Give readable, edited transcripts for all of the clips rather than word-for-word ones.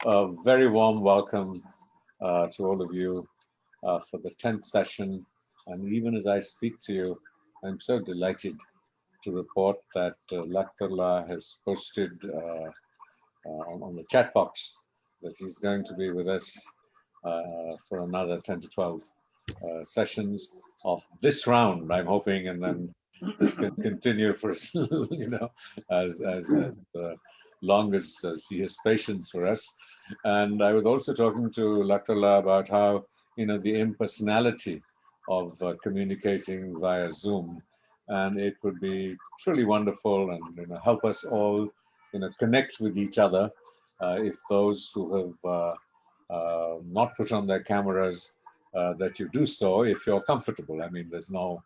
A very warm welcome to all of you for the 10th session. And even as I speak to you, I'm so delighted to report that Lhakdor has posted on the chat box that he's going to be with us for another 10 to 12 sessions of this round, I'm hoping, and then this can continue for as long as he has patience for us. And I was also talking to Lhakdor about how the impersonality of communicating via Zoom, and it would be truly wonderful and help us all connect with each other if those who have not put on their cameras that you do so if you're comfortable. I mean, there's no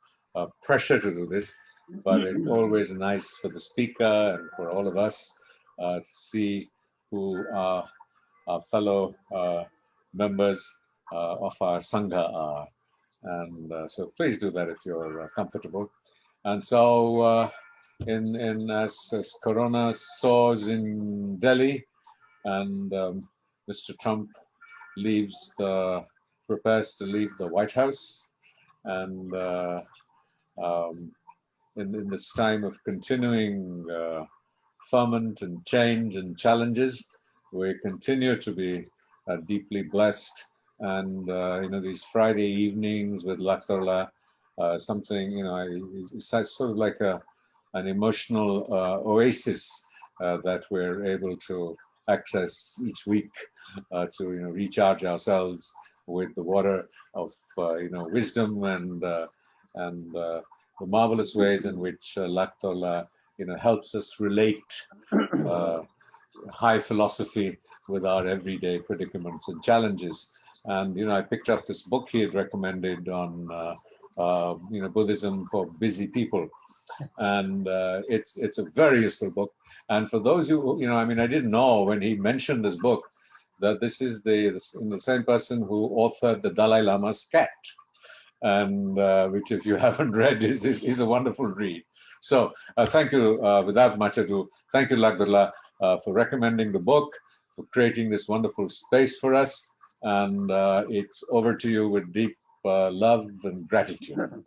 pressure to do this, but it's always nice for the speaker and for all of us to see who our fellow members of our Sangha are. And so please do that if you're comfortable. And so as Corona soars in Delhi and Mr. Trump prepares to leave the White House, and in this time of continuing ferment and change and challenges, we continue to be deeply blessed. And these Friday evenings with Lhakdor, something it's sort of like an emotional oasis that we're able to access each week to recharge ourselves with the water of wisdom and the marvelous ways in which Lhakdor helps us relate high philosophy with our everyday predicaments and challenges. And I picked up this book he had recommended on Buddhism for busy people, and it's a very useful book. And for those who I didn't know when he mentioned this book that this is the same person who authored the Dalai Lama's Cat, and which, if you haven't read, is a wonderful read. So thank you. Without much ado, thank you, Lhakdor, for recommending the book, for creating this wonderful space for us. And it's over to you with deep love and gratitude.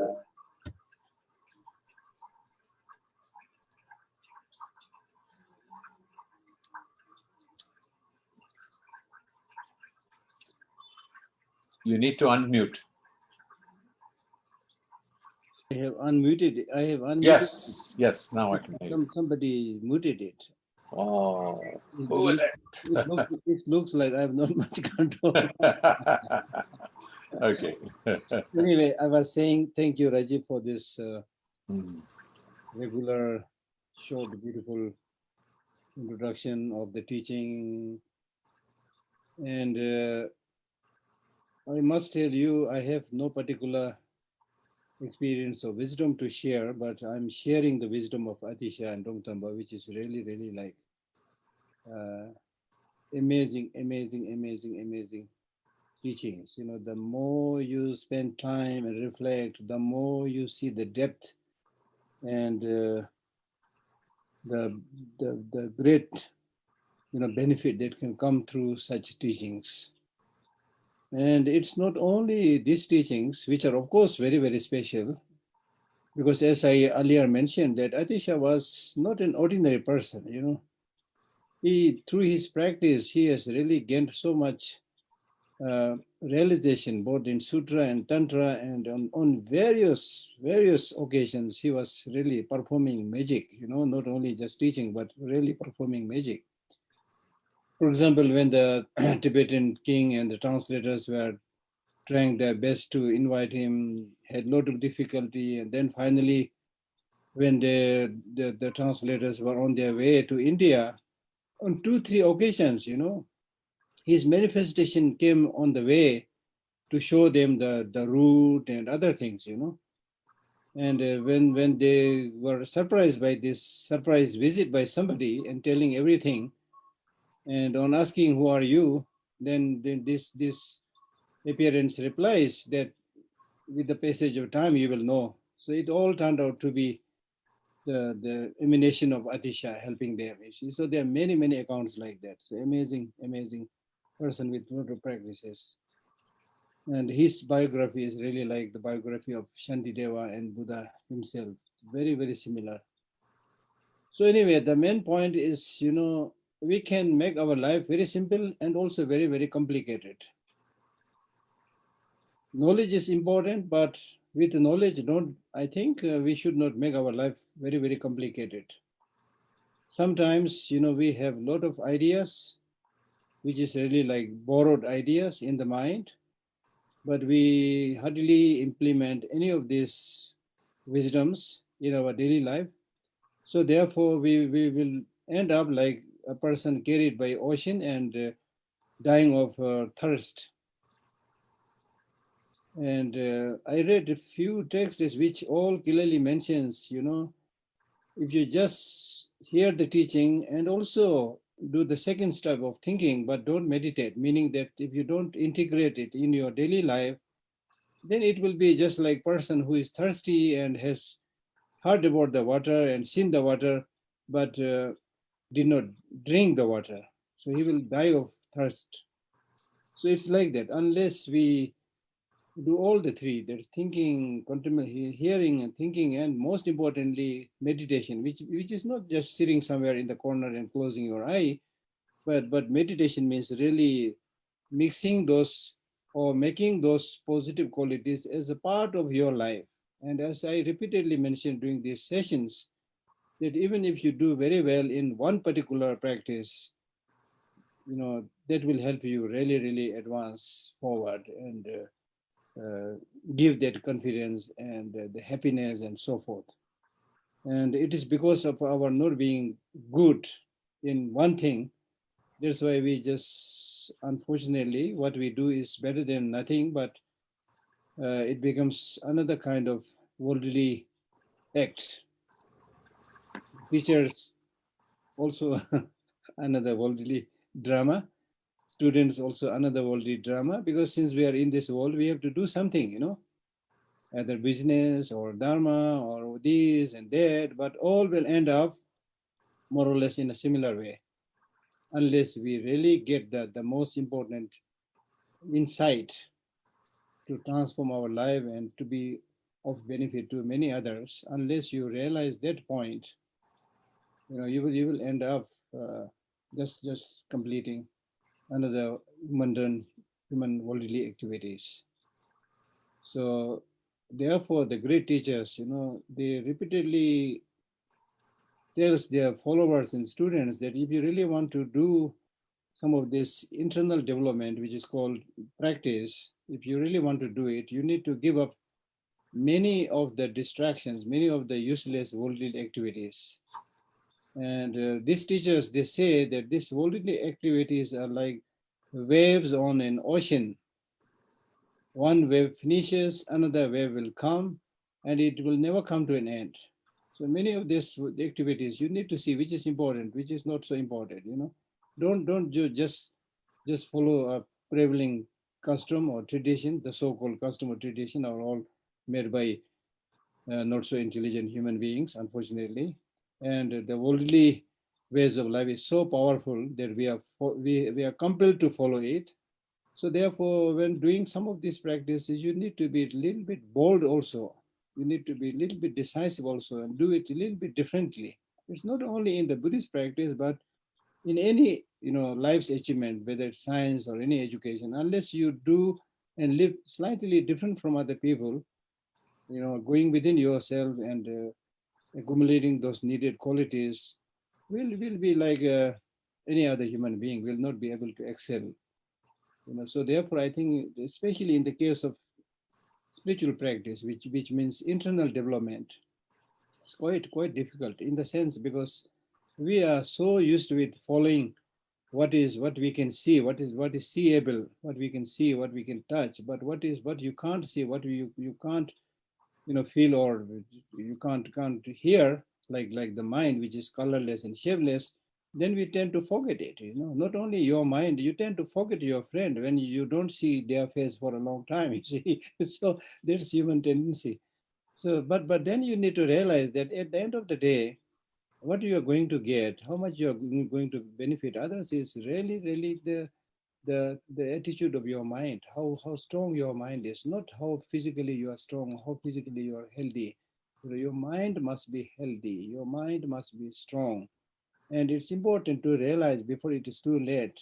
You need to unmute. I have unmuted. Yes. Now I can hear you. Somebody muted it. Oh, who is it? It looks like I have not much control. Okay. Anyway, I was saying thank you, Rajiv, for this regular, short, beautiful introduction of the teaching. And I must tell you, I have no particular experience or wisdom to share, but I'm sharing the wisdom of Atisha and Dongtamba, which is really, really like amazing teachings. The more you spend time and reflect, the more you see the depth and the great benefit that can come through such teachings. And it's not only these teachings, which are of course very, very special, because as I earlier mentioned, that Atisha was not an ordinary person. He, through his practice, he has really gained so much realization, both in Sutra and Tantra, and on various occasions, he was really performing magic, not only just teaching, but really performing magic. For example, when the Tibetan king and the translators were trying their best to invite him, had a lot of difficulty, and then finally, when the translators were on their way to India, on 2-3 occasions, his manifestation came on the way to show them the route and other things, And when they were surprised by this surprise visit by somebody and telling everything, and on asking, who are you? Then this appearance replies that with the passage of time, you will know. So it all turned out to be the emanation of Atisha helping them. So there are many accounts like that. So amazing person with lot of practices. And his biography is really like the biography of Shantideva and Buddha himself, very, very similar. So anyway, the main point is, we can make our life very simple and also very, very complicated. Knowledge is important, but with knowledge, I think we should not make our life very, very complicated. Sometimes, we have a lot of ideas, which is really like borrowed ideas in the mind, but we hardly implement any of these wisdoms in our daily life. So therefore, we will end up like a person carried by ocean and dying of thirst. And I read a few texts which all clearly mentions, if you just hear the teaching and also do the second step of thinking, but don't meditate, meaning that if you don't integrate it in your daily life, then it will be just like person who is thirsty and has heard about the water and seen the water, but did not drink the water. So he will die of thirst. So it's like that. Unless we do all the three, there's thinking, hearing and thinking, and most importantly, meditation, which is not just sitting somewhere in the corner and closing your eye, but meditation means really mixing those or making those positive qualities as a part of your life. And as I repeatedly mentioned during these sessions, that even if you do very well in one particular practice, that will help you really, really advance forward and give that confidence and the happiness and so forth. And it is because of our not being good in one thing. That's why we just, unfortunately, what we do is better than nothing, but it becomes another kind of worldly act. Teachers also another worldly drama. Students also another worldly drama, because since we are in this world, we have to do something, either business or dharma or this and that, but all will end up more or less in a similar way, unless we really get the most important insight to transform our life and to be of benefit to many others. Unless you realize that point, you will end up just completing another mundane human worldly activities. So therefore, the great teachers, they repeatedly tells their followers and students that if you really want to do some of this internal development, which is called practice, if you really want to do it, you need to give up many of the distractions, many of the useless worldly activities. And these teachers, they say that these worldly activities are like waves on an ocean. One wave finishes, another wave will come, and it will never come to an end. So many of these activities you need to see which is important, which is not so important. Don't just follow a prevailing custom or tradition. The so-called custom or tradition are all made by not so intelligent human beings, unfortunately. And the worldly ways of life is so powerful that we are compelled to follow it. So therefore, when doing some of these practices, you need to be a little bit bold also. You need to be a little bit decisive also and do it a little bit differently. It's not only in the Buddhist practice, but in any life's achievement, whether it's science or any education, unless you do and live slightly different from other people, going within yourself and accumulating those needed qualities, will be like any other human being will not be able to excel. So therefore, I think, especially in the case of spiritual practice, which means internal development, it's quite difficult in the sense because we are so used with following what we can see, what is seeable, what we can see, what we can touch, but what you can't see, what you can't feel, or you can't hear, like the mind, which is colorless and shapeless. Then we tend to forget it. Not only your mind, you tend to forget your friend when you don't see their face for a long time, you see. So that's human tendency. So but then you need to realize that at the end of the day, what you are going to get, how much you are going to benefit others is really, really the attitude of your mind, how strong your mind is, not how physically you are strong, how physically you are healthy. Your mind must be healthy, your mind must be strong. And it's important to realize before it is too late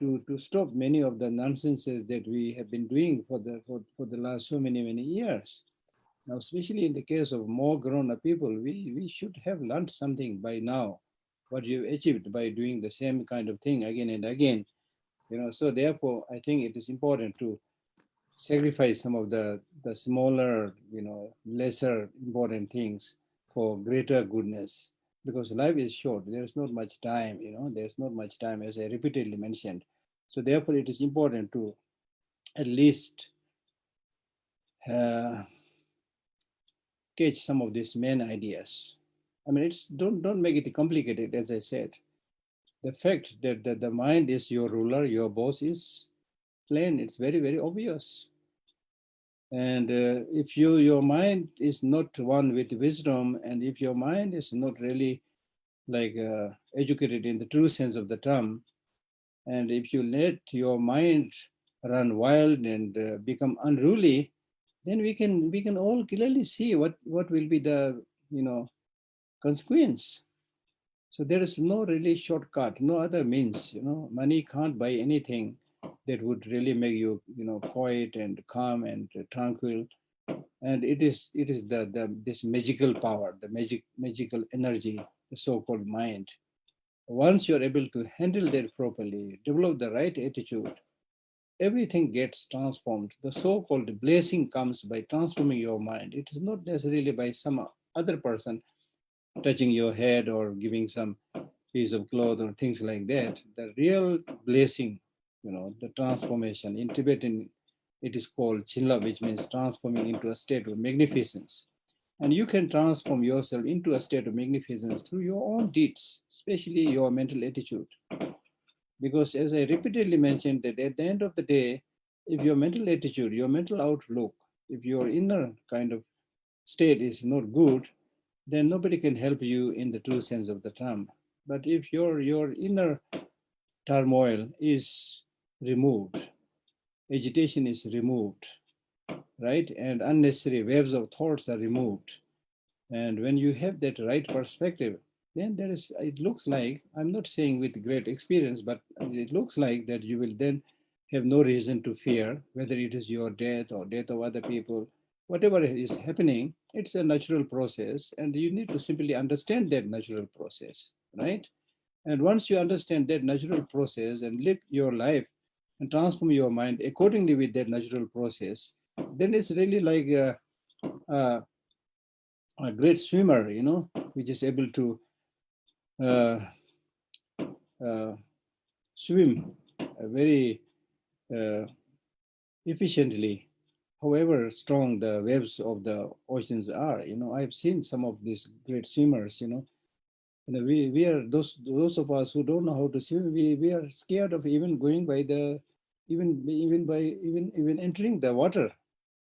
to stop many of the nonsenses that we have been doing for the last so many years. Now, especially in the case of more grown-up people, we should have learned something by now, what you've achieved by doing the same kind of thing again and again. So therefore, I think it is important to sacrifice some of the smaller, lesser important things for greater goodness. Because life is short, there's not much time, there's not much time, as I repeatedly mentioned. So therefore, it is important to at least uh, catch some of these main ideas. I mean, it's don't make it complicated, as I said. The fact that the mind is your ruler, your boss is plain. It's very obvious. And if your mind is not one with wisdom, and if your mind is not really like educated in the true sense of the term, and if you let your mind run wild and become unruly, then we can all clearly see what will be the consequence. So there is no really shortcut, no other means. Money can't buy anything that would really make you quiet and calm and tranquil. And it is the this magical power, the magical energy, the so-called mind. Once you're able to handle that properly, develop the right attitude, everything gets transformed. The so-called blessing comes by transforming your mind. It is not necessarily by some other person touching your head or giving some piece of cloth or things like that. The real blessing, the transformation. In Tibetan, it is called Chinla, which means transforming into a state of magnificence. And you can transform yourself into a state of magnificence through your own deeds, especially your mental attitude. Because as I repeatedly mentioned, that at the end of the day, if your mental attitude, your mental outlook, if your inner kind of state is not good, then nobody can help you in the true sense of the term. But if your inner turmoil is removed, agitation is removed, right? And unnecessary waves of thoughts are removed. And when you have that right perspective, then it looks like, I'm not saying with great experience, but it looks like that you will then have no reason to fear, whether it is your death or death of other people, whatever is happening, it's a natural process. And you need to simply understand that natural process, right? And once you understand that natural process and live your life and transform your mind accordingly with that natural process, then it's really like a, a great swimmer, which is able to uh, uh, swim very uh, efficiently, however strong the waves of the oceans are. I've seen some of these great swimmers. We are those of us who don't know how to swim. We are scared of even going by the even entering the water.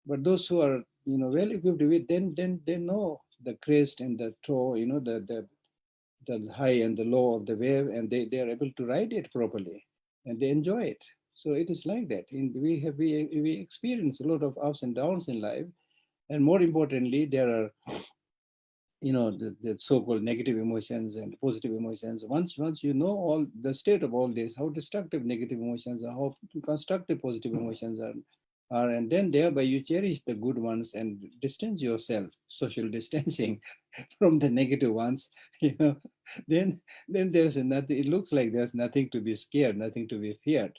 But those who are well equipped with, then they know the crest and the toe, the high and the low of the wave, and they are able to ride it properly, and they enjoy it. So it is like that. We experience a lot of ups and downs in life, and more importantly, there are the so-called negative emotions and positive emotions. Once you know all the state of all this, how destructive negative emotions are, how constructive positive emotions are, and then thereby you cherish the good ones and distance yourself, social distancing from the negative ones, you know, then there's nothing. It looks like there's nothing to be scared, nothing to be feared.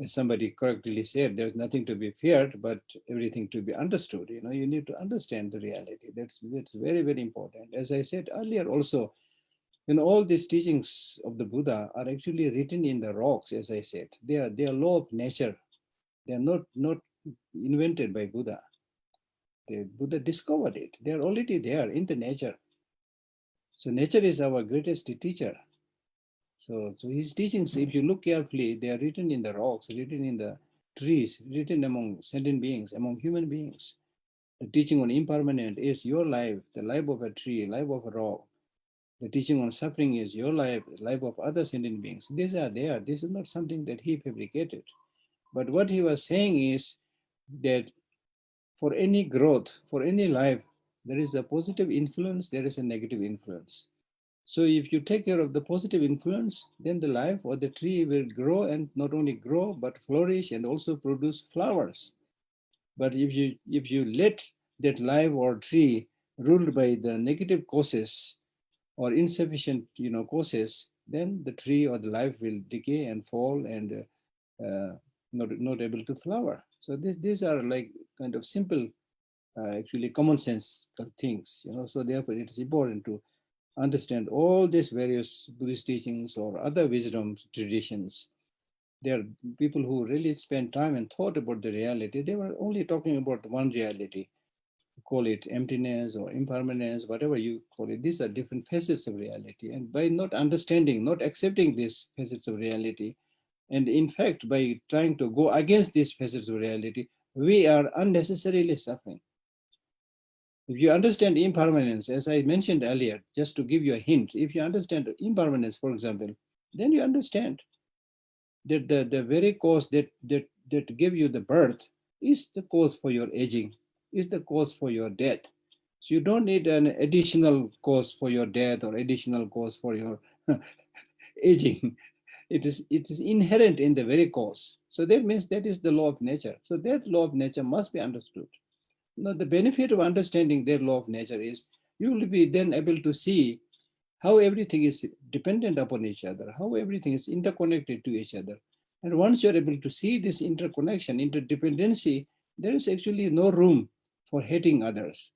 As somebody correctly said, there's nothing to be feared, but everything to be understood. You need to understand the reality. That's very important. As I said earlier, also, all these teachings of the Buddha are actually written in the rocks. As I said, they are law of nature. They are not invented by Buddha. The Buddha discovered it. They are already there in the nature. So nature is our greatest teacher. So his teachings, if you look carefully, they are written in the rocks, written in the trees, written among sentient beings, among human beings. The teaching on impermanent is your life, the life of a tree, life of a rock. The teaching on suffering is your life, life of other sentient beings. These are there. This is not something that he fabricated. But what he was saying is that for any growth, for any life, there is a positive influence, there is a negative influence. So if you take care of the positive influence, then the life or the tree will grow, and not only grow, but flourish and also produce flowers. But if you let that life or tree ruled by the negative causes or insufficient causes, then the tree or the life will decay and fall and not able to flower. So these are like kind of simple, actually common sense things. So therefore it is important to understand all these various Buddhist teachings or other wisdom traditions. There are people who really spent time and thought about the reality. They were only talking about one reality, call it emptiness or impermanence, whatever you call it. These are different facets of reality. And by not understanding, not accepting these facets of reality, and in fact, by trying to go against these facets of reality, we are unnecessarily suffering. If you understand impermanence, as I mentioned earlier, just to give you a hint, if you understand impermanence, for example, then you understand that the very cause that give you the birth is the cause for your aging, is the cause for your death. So you don't need an additional cause for your death or additional cause for your aging. It is inherent in the very cause. So that means that is the law of nature. So that law of nature must be understood. Now, the benefit of understanding that law of nature is you will be then able to see how everything is dependent upon each other, how everything is interconnected to each other. And once you're able to see this interconnection, interdependency, there is actually no room for hating others,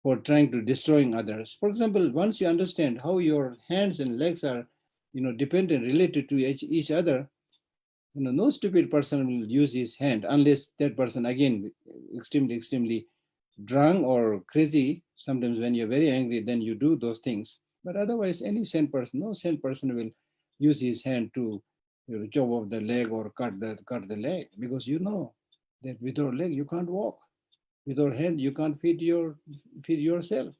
for trying to destroying others. For example, once you understand how your hands and legs are, dependent, related to each other, no stupid person will use his hand unless that person, again, extremely drunk or crazy. Sometimes when you're very angry, then you do those things. But otherwise, any sane person, no sane person will use his hand to chop off the leg or cut the leg, because that without leg you can't walk, without hand you can't feed yourself.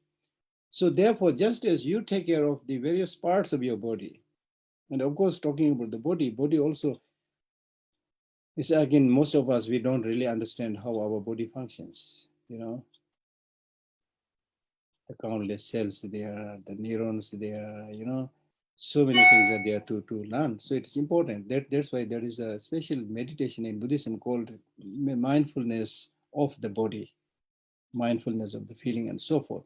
So therefore, just as you take care of the various parts of your body, and of course, talking about the body also is, again, most of us, we don't really understand how our body functions. The countless cells there, the neurons there, so many things are there to learn. So it's important. That's why there is a special meditation in Buddhism called mindfulness of the body, mindfulness of the feeling, and so forth.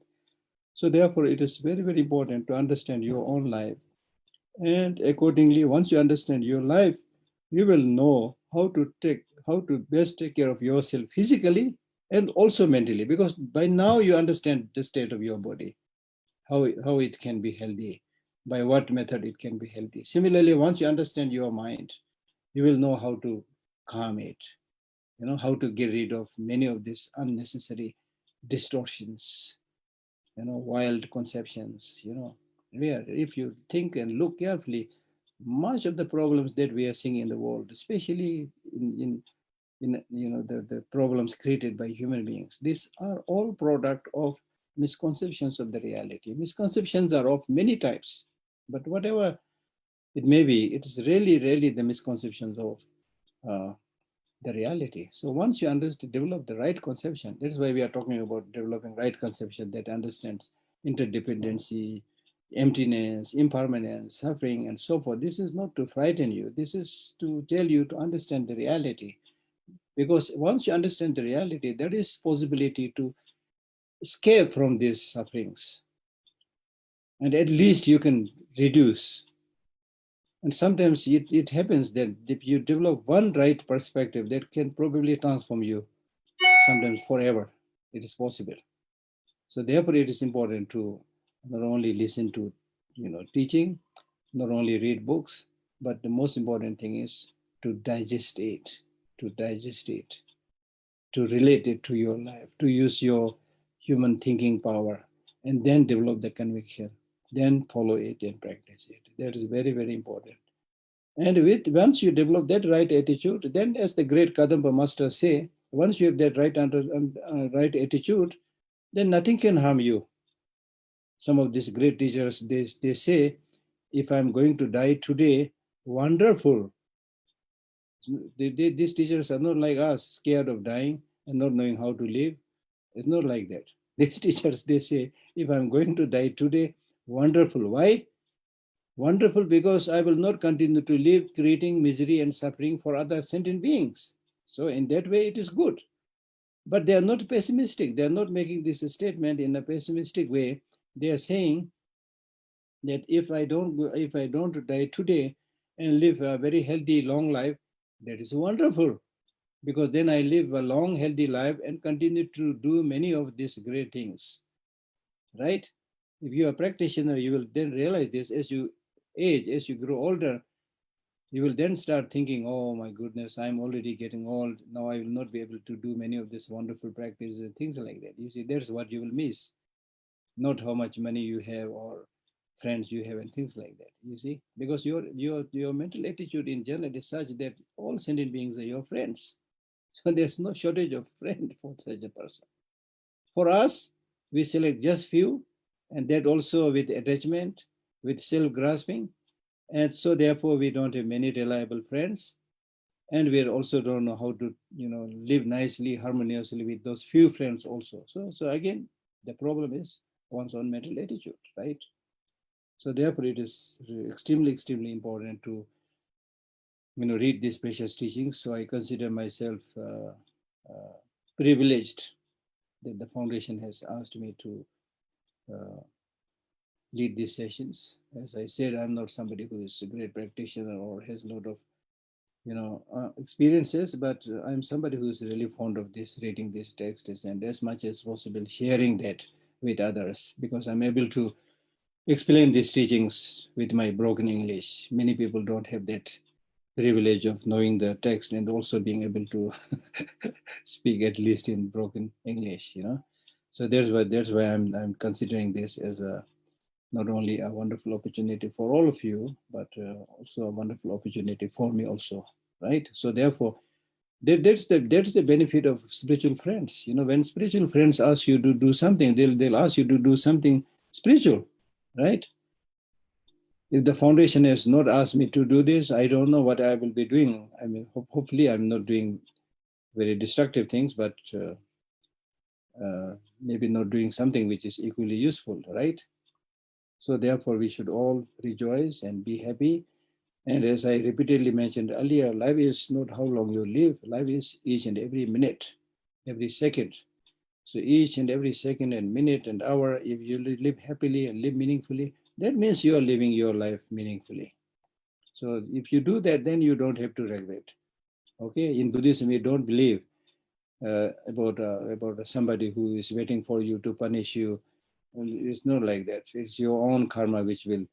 So therefore, it is very, very important to understand your own life. And accordingly, once you understand your life, you will know how to best take care of yourself physically and also mentally, because by now you understand the state of your body, how it can be healthy, by what method it can be healthy. Similarly, once you understand your mind, you will know how to calm it, how to get rid of many of these unnecessary distortions, wild conceptions, where if you think and look carefully, much of the problems that we are seeing in the world, especially in the problems created by human beings, these are all product of misconceptions of the reality. Misconceptions are of many types, but whatever it may be, it is really the misconceptions of uh, the reality. So once you understand, develop the right conception, that's why we are talking about developing right conception that understands interdependency, emptiness, impermanence, suffering, and so forth. This is not to frighten you. This is to tell you to understand the reality. Because once you understand the reality, there is possibility to escape from these sufferings. And at least you can reduce. And sometimes it happens that if you develop one right perspective, that can probably transform you, sometimes forever. It is possible. So therefore, it is important to not only listen to teaching, not only read books, but the most important thing is to digest it, to digest it, to relate it to your life, to use your human thinking power, and then develop the conviction, then follow it and practice it. That is very, very important. And once you develop that right attitude, then as the great Kadamba master say, once you have that right attitude, then nothing can harm you. some of these great teachers, they say, if I'm going to die today, wonderful. These teachers are not like us, scared of dying and not knowing how to live. It's not like that. These teachers, they say, if I'm going to die today, wonderful. Why? Wonderful because I will not continue to live creating misery and suffering for other sentient beings. So in that way, it is good. But they are not pessimistic. They are not making this statement in a pessimistic way. They are saying that if I don't die today and live a very healthy, long life, that is wonderful. Because then I live a long, healthy life and continue to do many of these great things, right? If you are a practitioner, you will then realize this as you age, as you grow older, you will then start thinking, oh my goodness, I'm already getting old. Now I will not be able to do many of these wonderful practices and things like that. You see, that's what you will miss. Not how much money you have or friends you have and things like that. You see, because your mental attitude in general is such that all sentient beings are your friends. So there's no shortage of friend for such a person. For us, we select just few, and that also with attachment, with self-grasping, and so therefore we don't have many reliable friends, and we also don't know how to live nicely, harmoniously with those few friends also. So again, the problem is one's own mental attitude, right? So therefore, it is extremely important to read these precious teachings. So I consider myself privileged that the foundation has asked me to uh, lead these sessions. As I said, I'm not somebody who is a great practitioner or has a lot of experiences, but I'm somebody who is really fond of this, reading these texts, and as much as possible sharing that with others, because I'm able to explain these teachings with my broken English. Many people don't have that privilege of knowing the text and also being able to speak at least in broken English. So that's why I'm considering this as a not only a wonderful opportunity for all of you, but also a wonderful opportunity for me also, right? So therefore, that's the benefit of spiritual friends. When spiritual friends ask you to do something, they'll ask you to do something spiritual, right? If the foundation has not asked me to do this, I don't know what I will be doing. I mean, hopefully, I'm not doing very destructive things, but maybe not doing something which is equally useful, right? So therefore, we should all rejoice and be happy. And as I repeatedly mentioned earlier, life is not how long you live. Life is each and every minute, every second. So each and every second and minute and hour, if you live happily and live meaningfully, that means you are living your life meaningfully. So if you do that, then you don't have to regret. Okay, in Buddhism, we don't believe about somebody who is waiting for you to punish you. It's not like that. It's your own karma which will,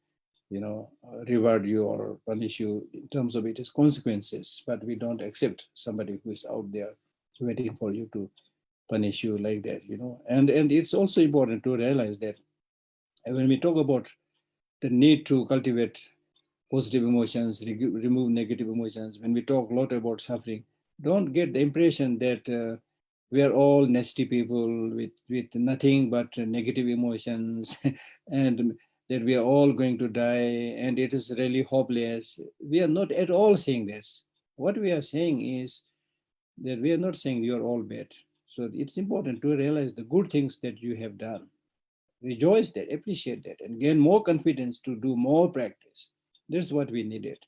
reward you or punish you in terms of its consequences. But we don't accept somebody who is out there waiting for you to punish you like that. And it's also important to realize that when we talk about the need to cultivate positive emotions, remove negative emotions. When we talk a lot about suffering, don't get the impression that we are all nasty people with nothing but negative emotions and that we are all going to die and it is really hopeless. We are not at all saying this. What we are saying is that we are not saying you are all bad. So it's important to realize the good things that you have done, rejoice that, appreciate that, and gain more confidence to do more practice. That's what we needed.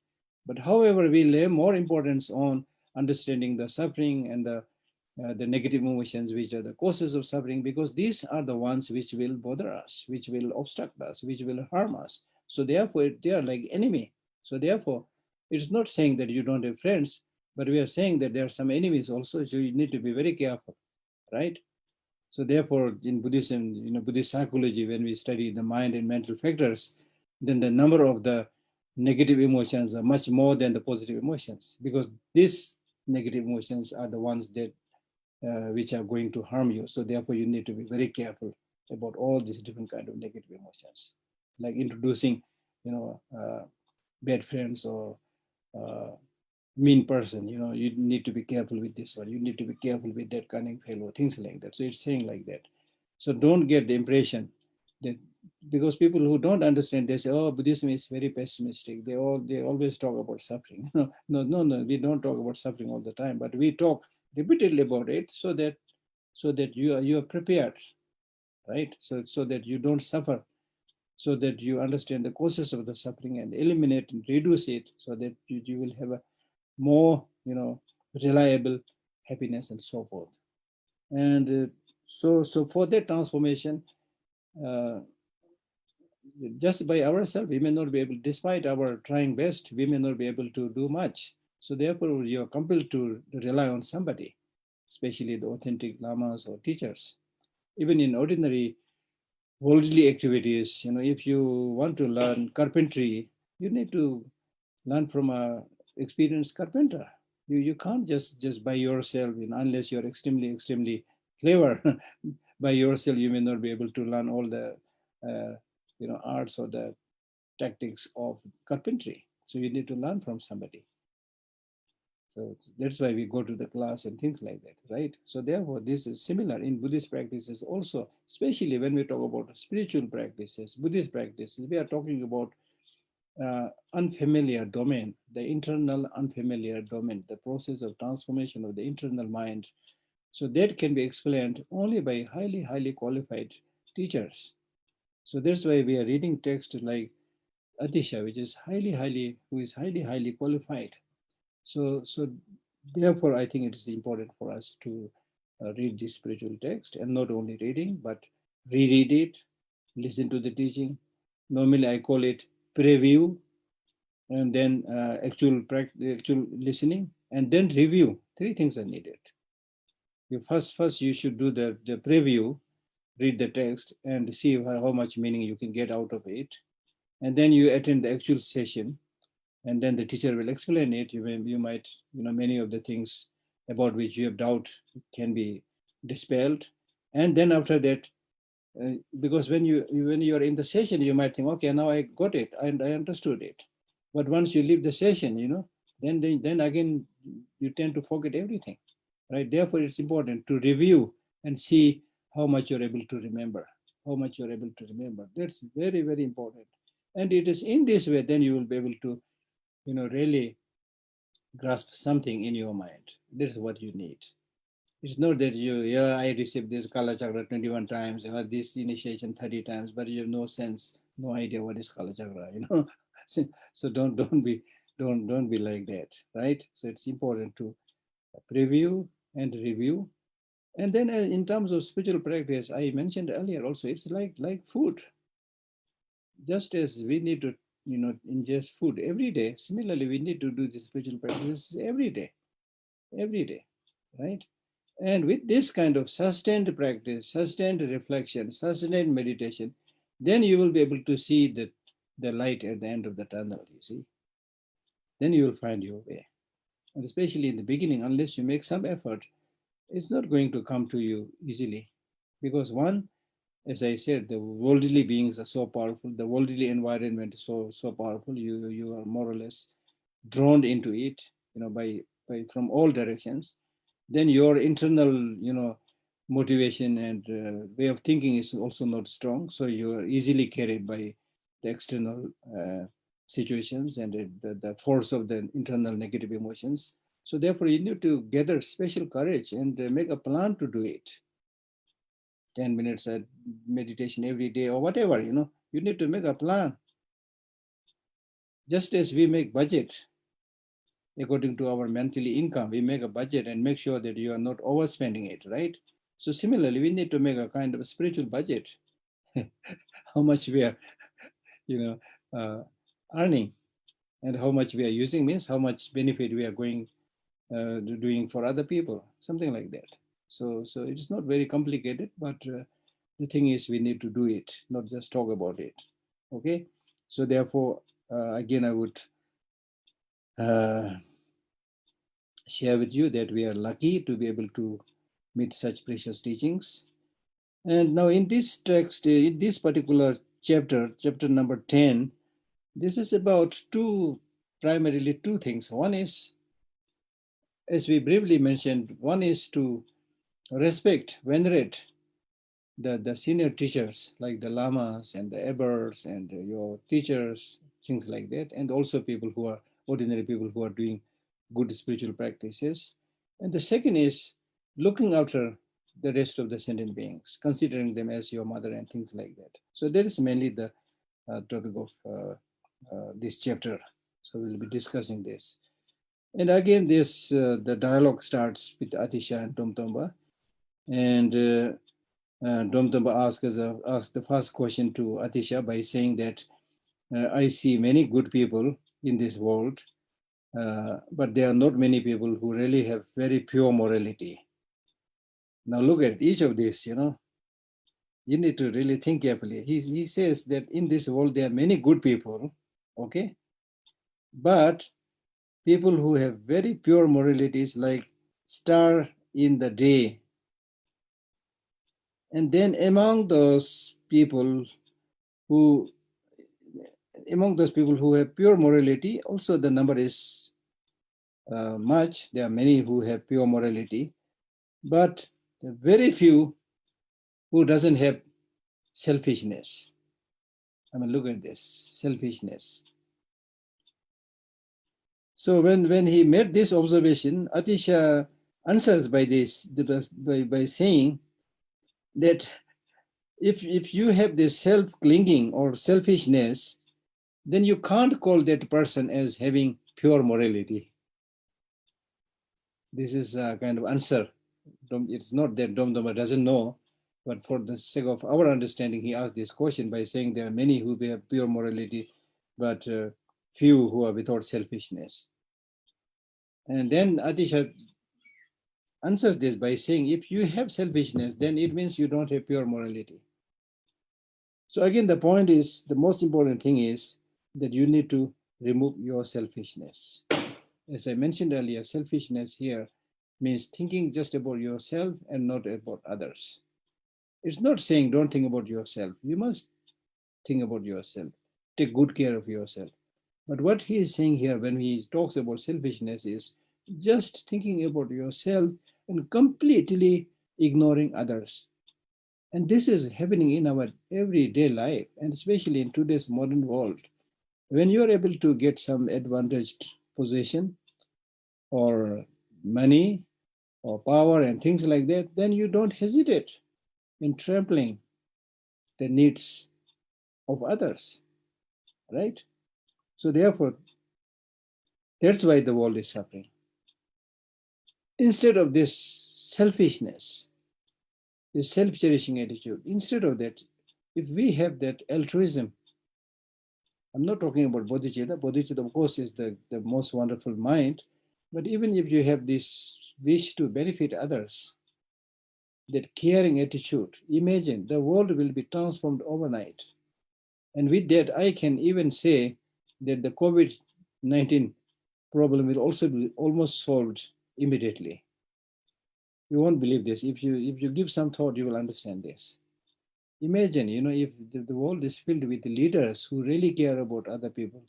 But however, we lay more importance on understanding the suffering and the negative emotions, which are the causes of suffering, because these are the ones which will bother us, which will obstruct us, which will harm us. So therefore, they are like enemy. So therefore, it's not saying that you don't have friends, but we are saying that there are some enemies also. So you need to be very careful, right? So therefore, in Buddhism, Buddhist psychology, when we study the mind and mental factors, then the number of the negative emotions are much more than the positive emotions, because these negative emotions are the ones that which are going to harm you. So therefore, you need to be very careful about all these different kind of negative emotions, like introducing, bad friends or uh, mean person. You need to be careful with this one. You need to be careful with that cunning fellow, things like that. So it's saying like that. So don't get the impression that because people who don't understand, they say, "Oh, Buddhism is very pessimistic. They always talk about suffering." No. We don't talk about suffering all the time, but we talk repeatedly about it so that you are prepared, right? So that you don't suffer, so that you understand the causes of the suffering and eliminate and reduce it, so that you will have a more reliable happiness and so forth. And so for that transformation, uh, just by ourselves, we may not be able, despite our trying best, we may not be able to do much. So therefore, you're compelled to rely on somebody, especially the authentic lamas or teachers. Even in ordinary worldly activities, if you want to learn carpentry, you need to learn from a experienced carpenter. You can't just by yourself, unless you're extremely clever. By yourself, you may not be able to learn all the arts or the tactics of carpentry. So you need to learn from somebody. So that's why we go to the class and things like that, right? So therefore, this is similar in Buddhist practices also, especially when we talk about spiritual practices, Buddhist practices. We are talking about unfamiliar domain, the internal unfamiliar domain, the process of transformation of the internal mind. So that can be explained only by highly qualified teachers. So that's why we are reading text like Atisha, which is who is highly qualified. So therefore, I think it is important for us to read this spiritual text, and not only reading, but reread it, listen to the teaching. Normally, I call it preview, and then actual listening, and then review. Three things are needed. First you should do the preview, read the text, and see how much meaning you can get out of it, and then you attend the actual session, and then the teacher will explain it. You might, many of the things about which you have doubt can be dispelled. And then after that, because when you are in the session, you might think, okay, now I got it and I understood it. But once you leave the session, then again you tend to forget everything, right? Therefore, it's important to review and see how much you're able to remember. How much you're able to remember. That's very important. And it is in this way then you will be able to, really grasp something in your mind. This is what you need. It's not that I received this Kala Chakra 21 times, or this initiation 30 times, but you have no sense, no idea what is Kala Chakra. So don't be like that, right? So it's important to preview and review. And then in terms of spiritual practice, I mentioned earlier also, it's like food. Just as we need to, ingest food every day, similarly, we need to do the spiritual practices every day, right? And with this kind of sustained practice, sustained reflection, sustained meditation, then you will be able to see the light at the end of the tunnel, you see. Then you will find your way. And especially in the beginning, unless you make some effort, it's not going to come to you easily. Because one, as I said, the worldly beings are so powerful, the worldly environment is so powerful, you are more or less drawn into it, by from all directions. Then your internal, motivation and way of thinking is also not strong. So you are easily carried by the external situations and the force of the internal negative emotions. So therefore, you need to gather special courage and make a plan to do it. 10 minutes meditation every day or whatever, you need to make a plan. Just as we make budget according to our monthly income, we make a budget and make sure that you are not overspending it, right? So similarly, we need to make a kind of a spiritual budget. How much we are, you earning, and how much we are using means how much benefit we are going doing for other people, something like that. So it is not very complicated, but the thing is we need to do it, not just talk about it. Okay, so therefore, again, I would share with you that we are lucky to be able to meet such precious teachings. And now in this text, in this particular chapter number 10, this is about primarily two things. One is, as we briefly mentioned, one is to respect, venerate the senior teachers like the lamas and the abbers and your teachers, things like that, and also people who are ordinary people who are doing good spiritual practices. And the second is looking after the rest of the sentient beings, considering them as your mother and things like that. So that is mainly the topic of this chapter. So we'll be discussing this. And again, the dialogue starts with Atisha and Tomtomba. And Domtomba asked the first question to Atisha by saying that I see many good people in this world, but there are not many people who really have very pure morality. Now look at each of these, you need to really think carefully. He says that in this world there are many good people, okay, but people who have very pure moralities like star in the day. And then who among those people who have pure morality, also the number is much. There are many who have pure morality, but there are very few who doesn't have selfishness. I mean, look at this, selfishness. So when he made this observation, Atisha answers by saying that if you have this self-clinging or selfishness, then you can't call that person as having pure morality. This is a kind of answer. It's not that Domdoma doesn't know, but for the sake of our understanding, he asked this question by saying there are many who have pure morality, but few who are without selfishness. And then Atisha answers this by saying, if you have selfishness, then it means you don't have pure morality. So again, the point is, the most important thing is that you need to remove your selfishness. As I mentioned earlier, selfishness here means thinking just about yourself and not about others. It's not saying don't think about yourself. You must think about yourself. Take good care of yourself. But what he is saying here when he talks about selfishness is just thinking about yourself and completely ignoring others. And this is happening in our everyday life, and especially in today's modern world. When you're able to get some advantaged position or money or power and things like that, then you don't hesitate in trampling the needs of others, right? So therefore, that's why the world is suffering. Instead of this selfishness, this self-cherishing attitude, instead of that, if we have that altruism, I'm not talking about bodhicitta. Bodhicitta, of course, is the most wonderful mind. But even if you have this wish to benefit others, that caring attitude, imagine the world will be transformed overnight. And with that, I can even say that the COVID-19 problem will also be almost solved immediately. You won't believe this. If you give some thought, you will understand this. Imagine, if the world is filled with leaders who really care about other people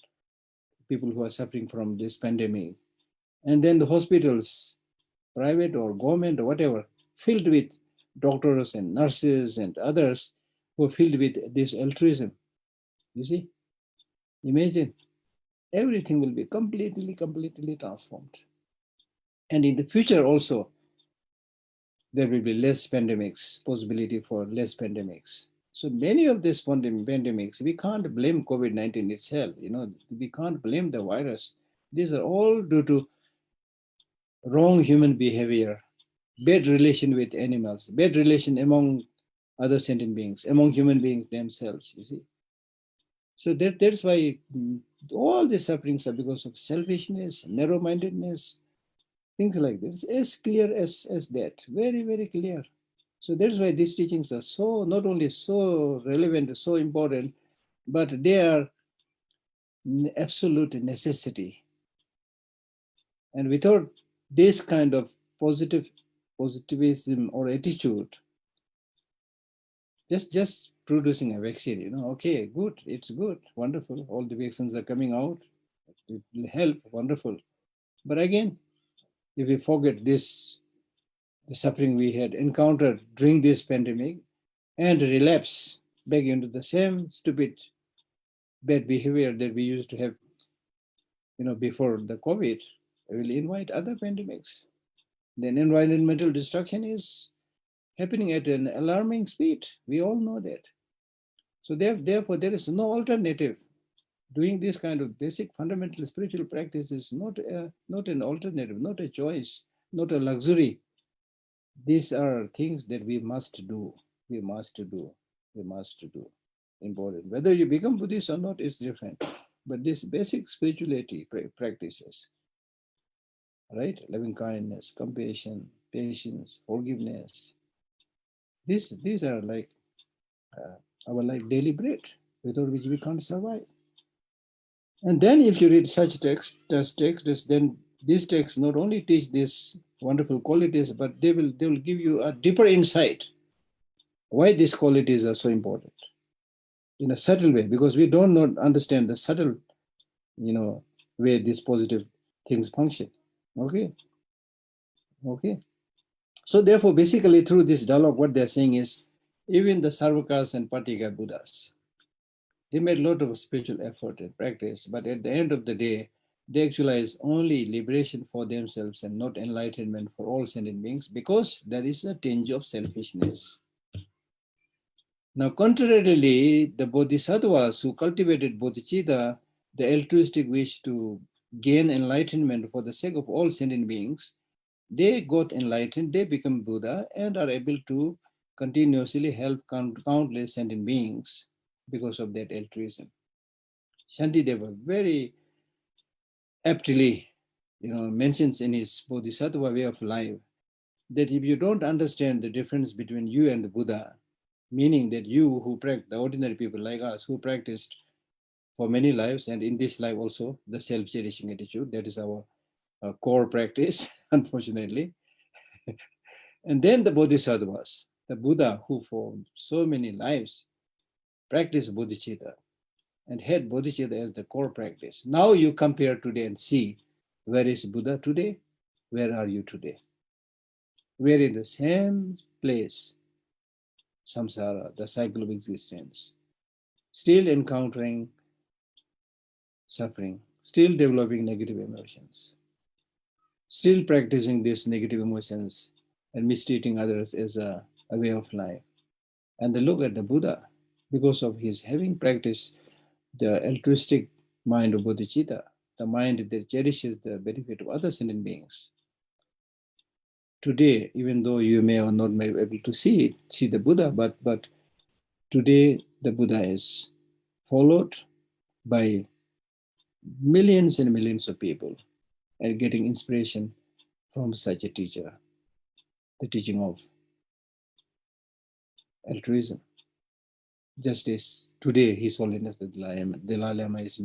who are suffering from this pandemic, and then the hospitals, private or government or whatever, filled with doctors and nurses and others who are filled with this altruism. You see, imagine everything will be completely transformed. And in the future also, there will be less pandemics, possibility for less pandemics. So many of these pandemics, we can't blame COVID-19 itself. We can't blame the virus. These are all due to wrong human behavior, bad relation with animals, bad relation among other sentient beings, among human beings themselves, you see. So that's why all the sufferings are because of selfishness, narrow-mindedness, things like this. As clear as that, very clear. So that's why these teachings are so, not only so relevant, so important, but they are absolute necessity. And without this kind of positivism or attitude, just producing a vaccine, okay, good, it's good, wonderful, all the vaccines are coming out, it will help, wonderful. But again, if we forget this, the suffering we had encountered during this pandemic, and relapse back into the same stupid bad behavior that we used to have, before the COVID, will invite other pandemics. Then environmental destruction is happening at an alarming speed. We all know that. So therefore, there is no alternative. Doing this kind of basic fundamental spiritual practice is not an alternative, not a choice, not a luxury. These are things that we must do. We must do. We must do. Important. Whether you become Buddhist or not is different. But these basic spirituality practices, right? Loving kindness, compassion, patience, forgiveness. These are like our like daily bread, without which we can't survive. And then if you read such texts, then these texts not only teach these wonderful qualities, but they will give you a deeper insight why these qualities are so important in a subtle way, because we don't not understand the subtle, way these positive things function. Okay, okay. So therefore, basically through this dialogue, what they're saying is, even the Sarvakas and Patika Buddhas, they made a lot of spiritual effort and practice, but at the end of the day, they actualize only liberation for themselves and not enlightenment for all sentient beings, because there is a tinge of selfishness. Now, contrarily, the bodhisattvas who cultivated bodhicitta, the altruistic wish to gain enlightenment for the sake of all sentient beings, they got enlightened, they become Buddha, and are able to continuously help countless sentient beings because of that altruism. Shantideva very aptly, mentions in his Bodhisattva way of life that if you don't understand the difference between you and the Buddha, meaning that you who practice, the ordinary people like us who practiced for many lives and in this life also the self-cherishing attitude, that is our core practice, unfortunately. And then the Bodhisattvas, the Buddha who for so many lives practiced bodhicitta and had bodhicitta as the core practice. Now you compare today and see, where is Buddha today? Where are you today? We're in the same place, samsara, the cycle of existence, still encountering suffering, still developing negative emotions, still practicing these negative emotions and mistreating others as a way of life. And they look at the Buddha, because of his having practiced the altruistic mind of bodhicitta, the mind that cherishes the benefit of other sentient beings. Today, even though you may or not be able to see the Buddha, but today the Buddha is followed by millions and millions of people and getting inspiration from such a teacher, the teaching of altruism. Just as today His Holiness the Dalai Lama is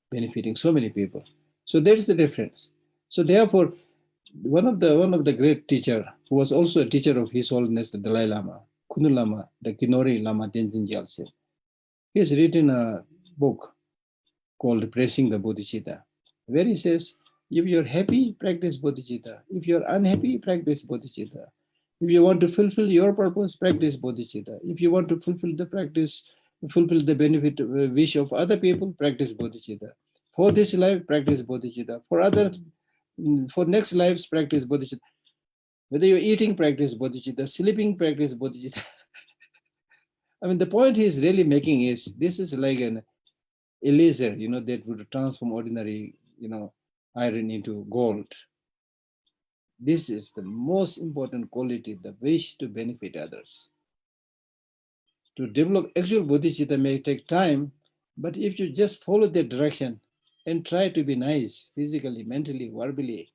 benefiting so many people. So that's the difference. So therefore, one of the great teacher who was also a teacher of His Holiness the Dalai Lama, Kunu Lama, the Kinori Lama Tenzin Gyaltsen, he has written a book called Pressing the Bodhicitta, where he says, if you're happy, practice bodhicitta. If you're unhappy, practice bodhicitta. If you want to fulfill your purpose, practice bodhicitta. If you want to fulfill the benefit wish of other people, practice bodhicitta. For this life, practice bodhicitta. For next lives, practice bodhicitta. Whether you're eating, practice bodhicitta. Sleeping, practice bodhicitta. I mean, the point he's really making is this is like an laser, that would transform ordinary, iron into gold. This is the most important quality, the wish to benefit others. To develop actual bodhicitta may take time, but if you just follow that direction and try to be nice physically, mentally, verbally,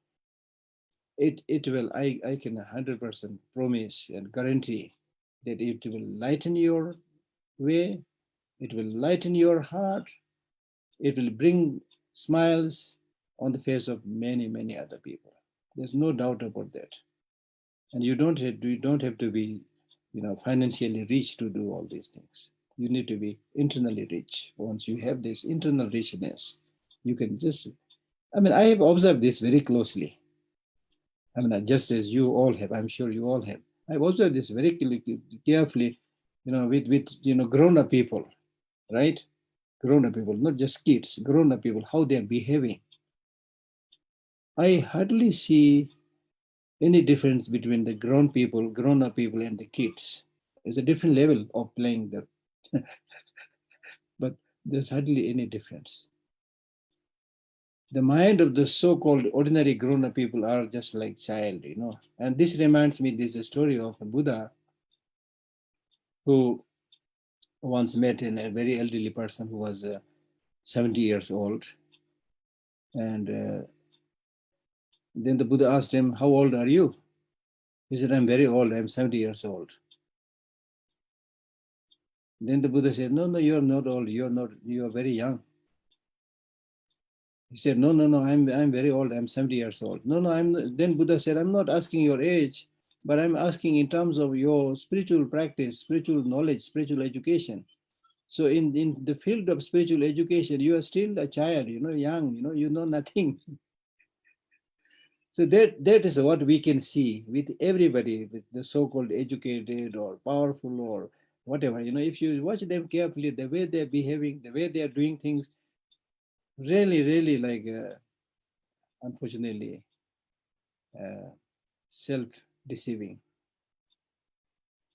it will, I can 100% promise and guarantee that it will lighten your way, it will lighten your heart, it will bring smiles on the face of many, many other people. There's no doubt about that. And you don't have to be, financially rich to do all these things. You need to be internally rich. Once you have this internal richness, you can just, I have observed this very closely. Just as you all have, I'm sure you all have. I've observed this very carefully with grown-up people, right? Grown-up people, not just kids, grown-up people, how they're behaving. I hardly see any difference between the grown-up people and the kids. It's a different level of playing the, but there's hardly any difference. The mind of the so-called ordinary grown-up people are just like child. And this reminds me, this is a story of a Buddha who once met a very elderly person who was 70 years old. And then the Buddha asked him, how old are you? He said, I'm very old, I'm 70 years old. Then the Buddha said, no, you're not old, you're very young. He said, no, I'm very old, I'm 70 years old. Then Buddha said, I'm not asking your age, but I'm asking in terms of your spiritual practice, spiritual knowledge, spiritual education. So in the field of spiritual education, you are still a child, young, you know nothing. So that is what we can see with everybody, with the so-called educated or powerful or whatever. If you watch them carefully, the way they're behaving, the way they're doing things, really, really like, unfortunately, self-deceiving,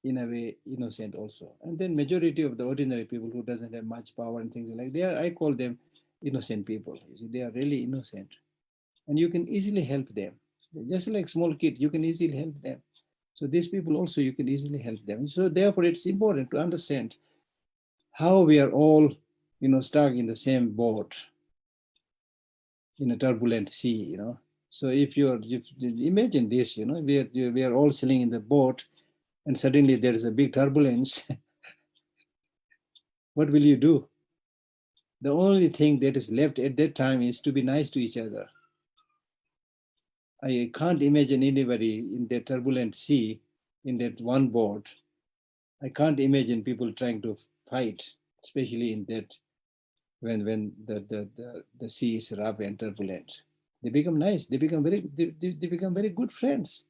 in a way, innocent also. And then majority of the ordinary people who doesn't have much power and things like that, I call them innocent people. You see, they are really innocent. And you can easily help them. Just like small kids, you can easily help them. So these people also, you can easily help them. So therefore, it's important to understand how we are all, stuck in the same boat in a turbulent sea. So if imagine this, we are all sailing in the boat, and suddenly there is a big turbulence. What will you do? The only thing that is left at that time is to be nice to each other. I can't imagine anybody in that turbulent sea, in that one boat. I can't imagine people trying to fight, especially in that when the sea is rough and turbulent. They become nice. They become very good friends.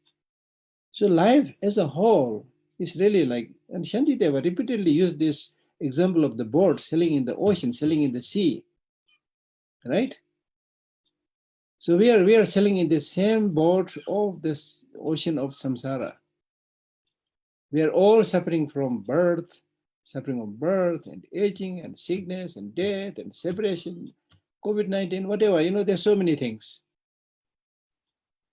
So life as a whole is really like, and Shantideva repeatedly used this example of the boat sailing in the ocean, sailing in the sea, right? So we are sailing in the same boat of this ocean of samsara. We are all suffering from birth, and aging and sickness and death and separation, COVID-19, whatever, there's so many things.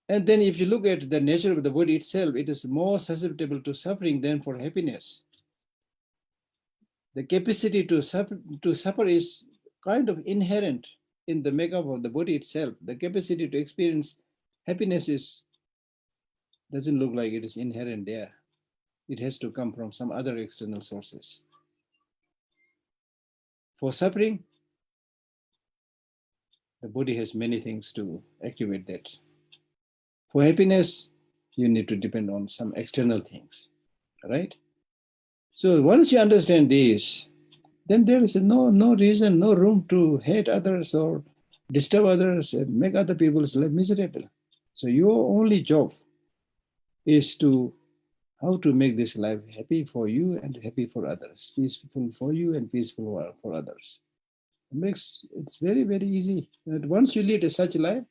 And then if you look at the nature of the body itself, it is more susceptible to suffering than for happiness. The capacity to suffer is kind of inherent in the makeup of the body itself. The capacity to experience happiness doesn't look like it is inherent there. It has to come from some other external sources. For suffering, the body has many things to activate that. For happiness, you need to depend on some external things, right? So once you understand this, then there is no reason, no room to hate others or disturb others and make other people's life miserable. So your only job is to how to make this life happy for you and happy for others, peaceful for you and peaceful for others. It's very, very easy. And once you lead such a life,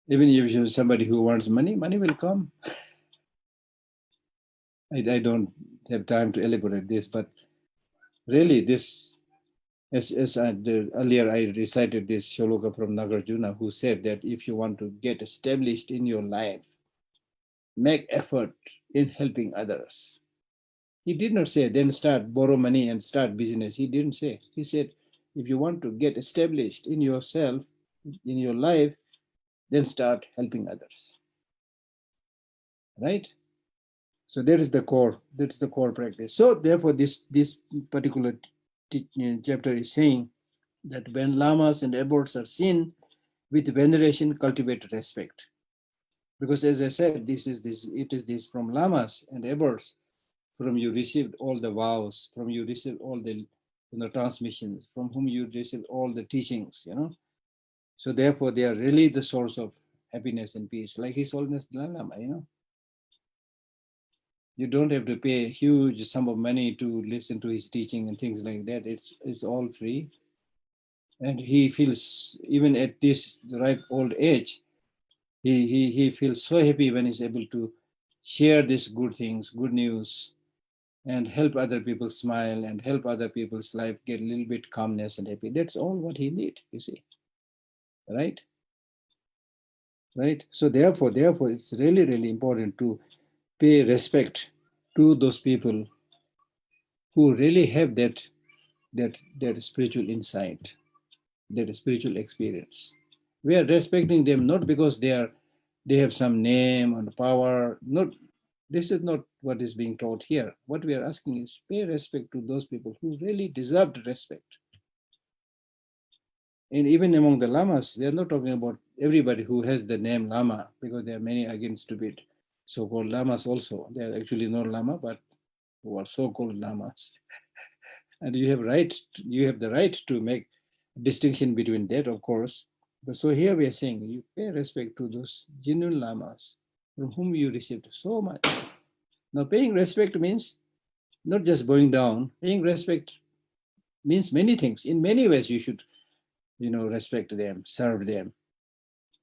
even if you're somebody who wants money, money will come. I don't have time to elaborate this, but really this, as earlier I recited this shloka from Nagarjuna, who said that if you want to get established in your life, make effort in helping others. He did not say, then start, borrow money and start business. He didn't say. He said, if you want to get established in yourself, in your life, then start helping others. Right? So that is the core. That's the core practice. So therefore, this particular chapter is saying that when lamas and abbots are seen with veneration, cultivate respect. Because as I said, it is this from lamas and abbots, from you received all the vows, from you received all the transmissions, from whom you received all the teachings. So therefore, they are really the source of happiness and peace, like His Holiness Dalai Lama. You don't have to pay a huge sum of money to listen to his teaching and things like that. It's all free. And he feels, even at this ripe old age, he feels so happy when he's able to share these good things, good news, and help other people smile and help other people's life get a little bit calmness and happy. That's all what he need, you see. Right? Right? So therefore, it's really, really important to pay respect to those people who really have that spiritual insight, that spiritual experience. We are respecting them not because they have some name and power. Not, this is not what is being taught here. What we are asking is pay respect to those people who really deserve respect. And even among the lamas, we are not talking about everybody who has the name Lama, because there are many, again, stupid so-called lamas also. They are actually not Lama, but who are so-called lamas. And you have the right to make distinction between that, of course. But so here we are saying you pay respect to those genuine lamas from whom you received so much. Now, paying respect means not just bowing down. Paying respect means many things. In many ways, you should, respect them, serve them.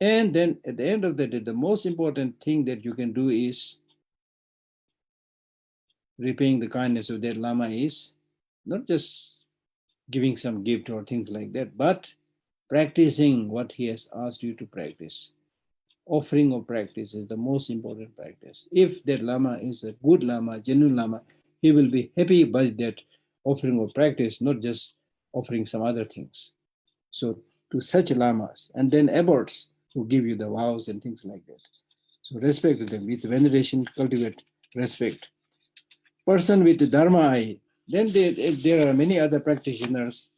And then at the end of the day, the most important thing that you can do is repaying the kindness of that Lama is not just giving some gift or things like that, but practicing what he has asked you to practice. Offering of practice is the most important practice. If that Lama is a good Lama, genuine Lama, he will be happy by that offering of practice, not just offering some other things. So to such Lamas, and then abbots who give you the vows and things like that. So respect them. With veneration, cultivate respect. Person with Dharma eye. Then there are many other practitioners.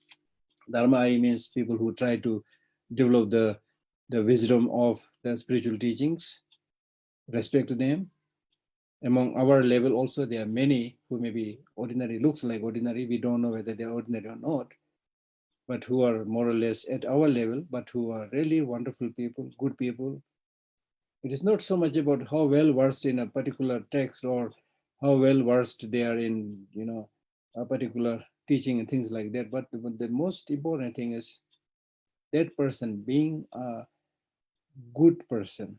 Dharma eye means people who try to develop the wisdom of the spiritual teachings. Respect them. Among our level also, there are many who maybe ordinary, looks like ordinary. We don't know whether they are ordinary or not, but who are more or less at our level, but who are really wonderful people, good people. It is not so much about how well versed in a particular text or how well versed they are in, a particular teaching and things like that. But the most important thing is that person being a good person,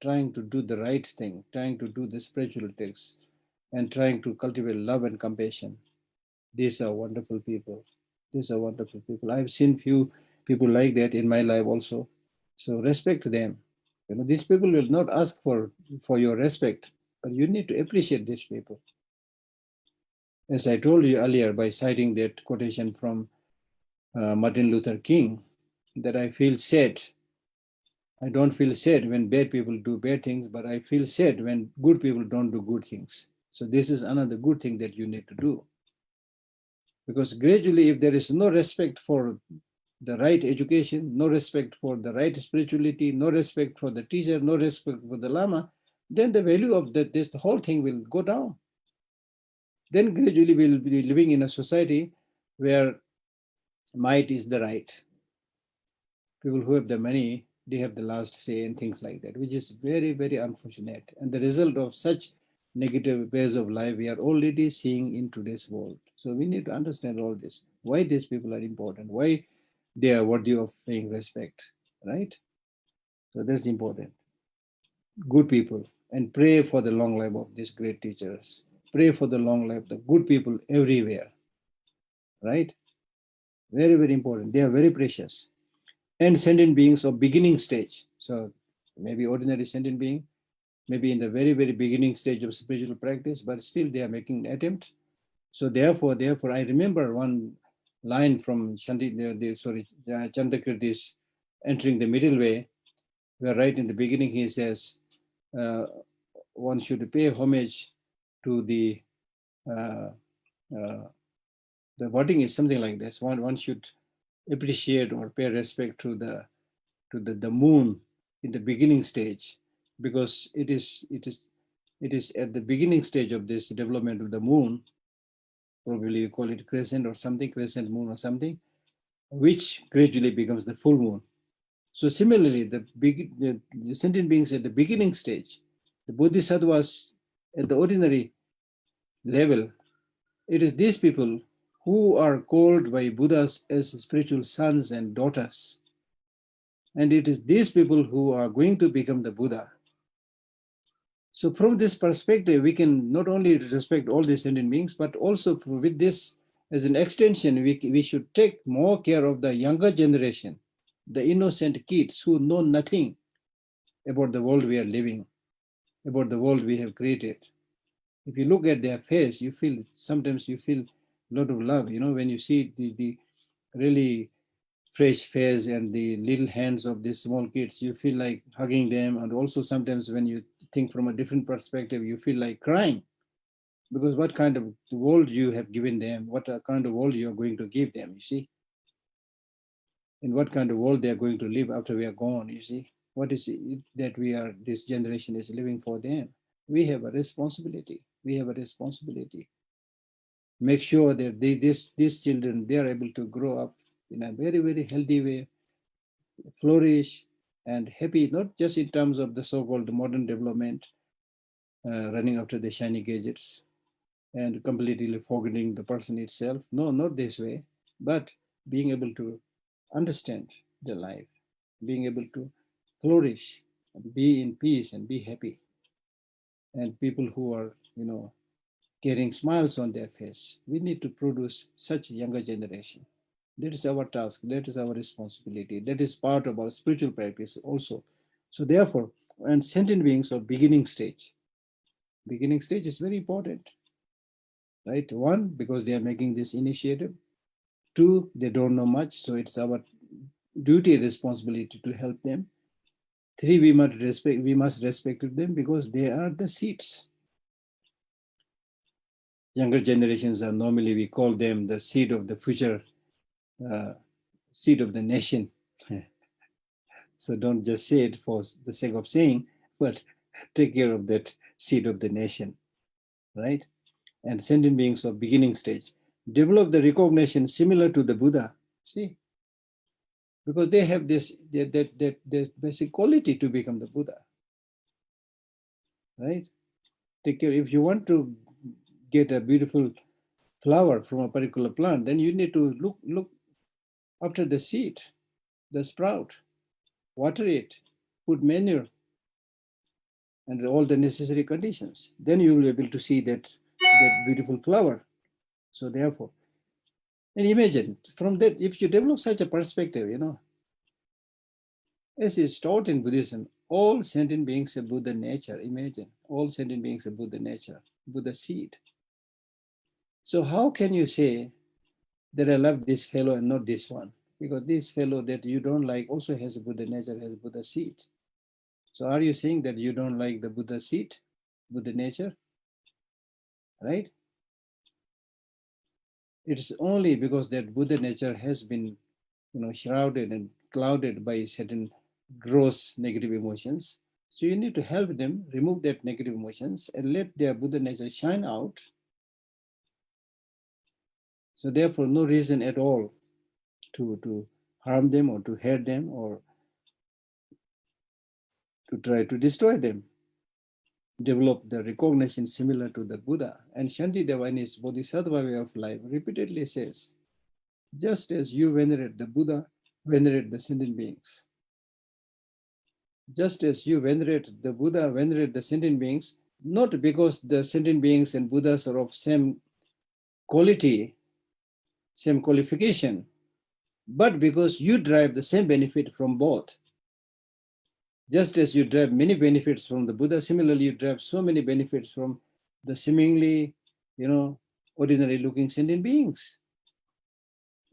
trying to do the right thing, trying to do the spiritual text, and trying to cultivate love and compassion. These are wonderful people. These are wonderful people. I've seen few people like that in my life also. So respect them. These people will not ask for your respect, but you need to appreciate these people. As I told you earlier by citing that quotation from Martin Luther King, that I feel sad. I don't feel sad when bad people do bad things, but I feel sad when good people don't do good things. So this is another good thing that you need to do. Because gradually, if there is no respect for the right education, no respect for the right spirituality, no respect for the teacher, no respect for the Lama, then the value of this the whole thing will go down. Then gradually we'll be living in a society where might is the right. People who have the money, they have the last say and things like that, which is very, very unfortunate. And the result of such negative ways of life we are already seeing in today's world. So we need to understand all this, why these people are important, why they are worthy of paying respect, right? So that's important. Good people, and pray for the long life of these great teachers. Pray for the long life, the good people everywhere, right? Very, very important. They are very precious. And sentient beings of beginning stage. So maybe ordinary sentient being, maybe in the very, very beginning stage of spiritual practice, but still they are making an attempt. So therefore, I remember one line from Chandakirti's Entering the Middle Way, where right in the beginning he says, one should pay homage to uh, uh, the wording is something like this. One should appreciate or pay respect to the moon in the beginning stage, because it is at the beginning stage of this development of the moon, probably you call it crescent or something, crescent moon or something, which gradually becomes the full moon. So similarly, the sentient beings at the beginning stage, the bodhisattvas at the ordinary level, it is these people who are called by Buddhas as spiritual sons and daughters. And it is these people who are going to become the Buddha. So from this perspective, we can not only respect all these sentient beings, but also with this as an extension, we should take more care of the younger generation, the innocent kids who know nothing about the world we are living, about the world we have created. If you look at their face, sometimes you feel a lot of love, when you see the really fresh face and the little hands of these small kids, you feel like hugging them. And also sometimes when you think from a different perspective, you feel like crying, because what kind of world you have given them, what kind of world you are going to give them, you see, and what kind of world they are going to live after we are gone, you see. What is it that this generation is living for them? We have a responsibility. We have a responsibility. Make sure that these children, they are able to grow up in a very, very healthy way, flourish and happy, not just in terms of the so-called modern development, running after the shiny gadgets and completely forgetting the person itself. No, not this way, but being able to understand the life, being able to flourish and be in peace and be happy. And people who are, carrying smiles on their face. We need to produce such a younger generation. That is our task. That is our responsibility. That is part of our spiritual practice also. So therefore, and sentient beings of beginning stage is very important, right? One, because they are making this initiative. Two, they don't know much, so it's our duty and responsibility to help them. Three, we must respect them because they are the seeds. Younger generations are normally, we call them the seed of the future, uh, seed of the nation. So don't just say it for the sake of saying, but take care of that seed of the nation, right? And sentient beings of beginning stage develop the recognition similar to the Buddha. See, because they have that basic quality to become the Buddha, right? Take care. If you want to get a beautiful flower from a particular plant, then you need to look after the seed, the sprout, water it, put manure, and all the necessary conditions. Then you will be able to see that beautiful flower. So therefore, and imagine from that, if you develop such a perspective, as is taught in Buddhism, all sentient beings are Buddha nature. Imagine, all sentient beings are Buddha nature, Buddha seed. So how can you say that I love this fellow and not this one? Because this fellow that you don't like also has a Buddha nature, has Buddha seed. So are you saying that you don't like the Buddha seed, Buddha nature, right? It's only because that Buddha nature has been, shrouded and clouded by certain gross negative emotions. So you need to help them remove that negative emotions and let their Buddha nature shine out. So therefore, no reason at all to harm them or to hurt them or to try to destroy them. Develop the recognition similar to the Buddha. And Shantideva in his Bodhisattva way of life repeatedly says, just as you venerate the Buddha, venerate the sentient beings. Just as you venerate the Buddha, venerate the sentient beings, not because the sentient beings and Buddhas are of same quality, same qualification, but because you derive the same benefit from both. Just as you derive many benefits from the Buddha, similarly you derive so many benefits from the seemingly, ordinary looking sentient beings.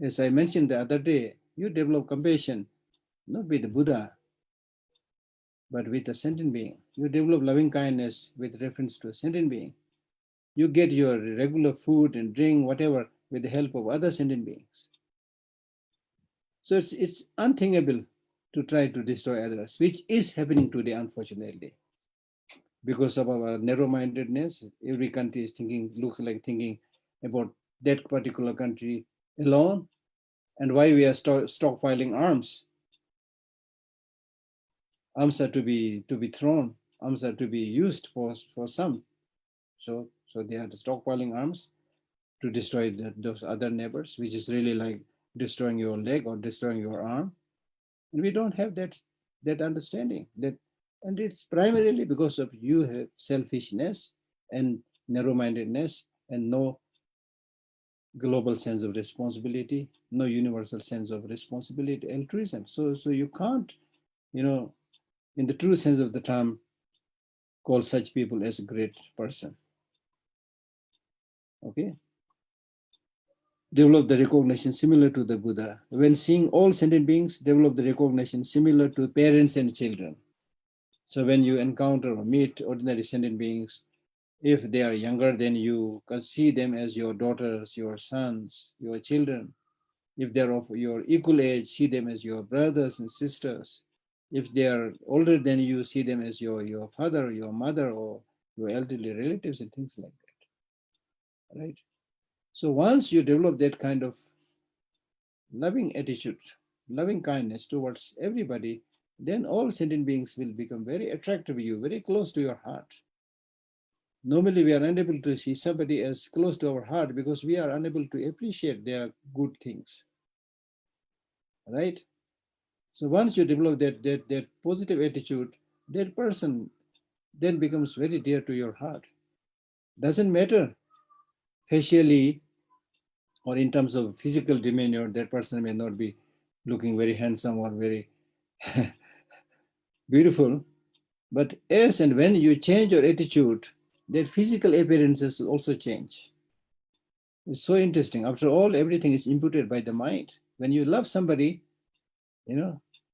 As I mentioned the other day, you develop compassion, not with the Buddha, but with a sentient being. You develop loving kindness with reference to a sentient being. You get your regular food and drink, whatever, with the help of other sentient beings. So it's unthinkable to try to destroy others, which is happening today, unfortunately. Because of our narrow-mindedness, every country looks like thinking about that particular country alone, and why we are stockpiling arms. Arms are to be thrown, arms are to be used for some. So they are stockpiling arms to destroy those other neighbors, which is really like destroying your leg or destroying your arm. And we don't have that understanding. And it's primarily because of you have selfishness and narrow-mindedness and no global sense of responsibility, no universal sense of responsibility, altruism. So you can't, in the true sense of the term, call such people as a great person. Okay? Develop the recognition similar to the Buddha. When seeing all sentient beings, develop the recognition similar to parents and children. So when you encounter or meet ordinary sentient beings, if they are younger than you, see them as your daughters, your sons, your children. If they're of your equal age, see them as your brothers and sisters. If they are older than you, see them as your father, your mother, or your elderly relatives and things like that, right? So once you develop that kind of loving attitude, loving kindness towards everybody, then all sentient beings will become very attractive to you, very close to your heart. Normally, we are unable to see somebody as close to our heart because we are unable to appreciate their good things, right? So once you develop that positive attitude, that person then becomes very dear to your heart. Doesn't matter facially or in terms of physical demeanor, that person may not be looking very handsome or very beautiful, but as and when you change your attitude, that physical appearances also change. It's so interesting. After all, everything is imputed by the mind. When you love somebody,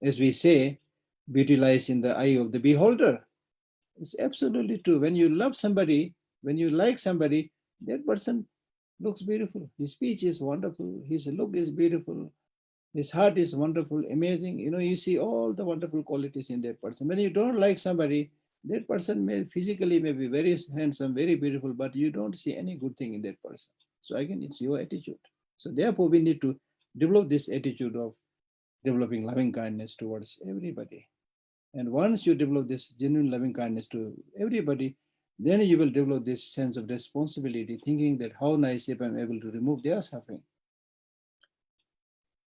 as we say, beauty lies in the eye of the beholder. It's absolutely true. When you love somebody, when you like somebody, that person looks beautiful. His speech is wonderful. His look is beautiful. His heart is wonderful, amazing. You see all the wonderful qualities in that person. When you don't like somebody, that person may physically may be very handsome, very beautiful, but you don't see any good thing in that person. So again, it's your attitude. So therefore, we need to develop this attitude of developing loving kindness towards everybody. And once you develop this genuine loving kindness to everybody, then you will develop this sense of responsibility, thinking that how nice if I'm able to remove their suffering,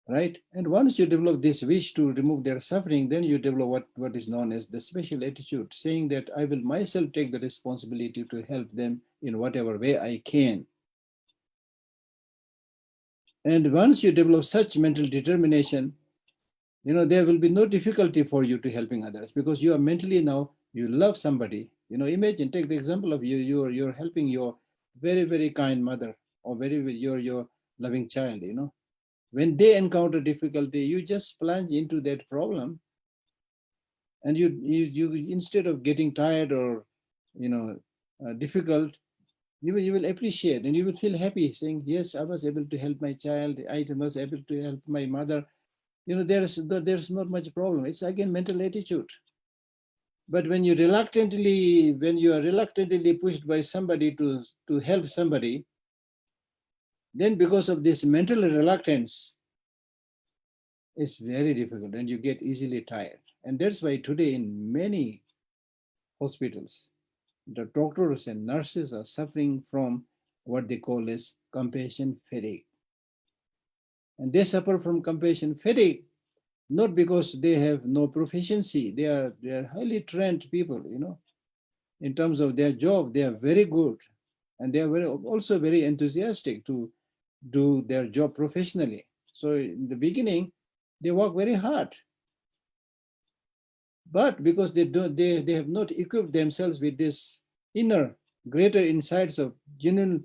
right? And once you develop this wish to remove their suffering, then you develop what is known as the special attitude, saying that I will myself take the responsibility to help them in whatever way I can. And once you develop such mental determination, there will be no difficulty for you to helping others because you are mentally now, you love somebody. Imagine, take the example of you're helping your very, very kind mother or your loving child. When they encounter difficulty, you just plunge into that problem, and you instead of getting tired or you know difficult, you will appreciate and you will feel happy, saying, yes, I was able to help my child, I was able to help my mother. There's not much problem. It's again mental attitude. But when you are reluctantly pushed by somebody to help somebody, then because of this mental reluctance, it's very difficult and you get easily tired. And that's why today in many hospitals, the doctors and nurses are suffering from what they call as compassion fatigue. And they suffer from compassion fatigue not because they have no proficiency. They are highly trained people, in terms of their job. They are very good, and they are also very enthusiastic to do their job professionally. So in the beginning, they work very hard, but because they have not equipped themselves with this inner greater insights of genuine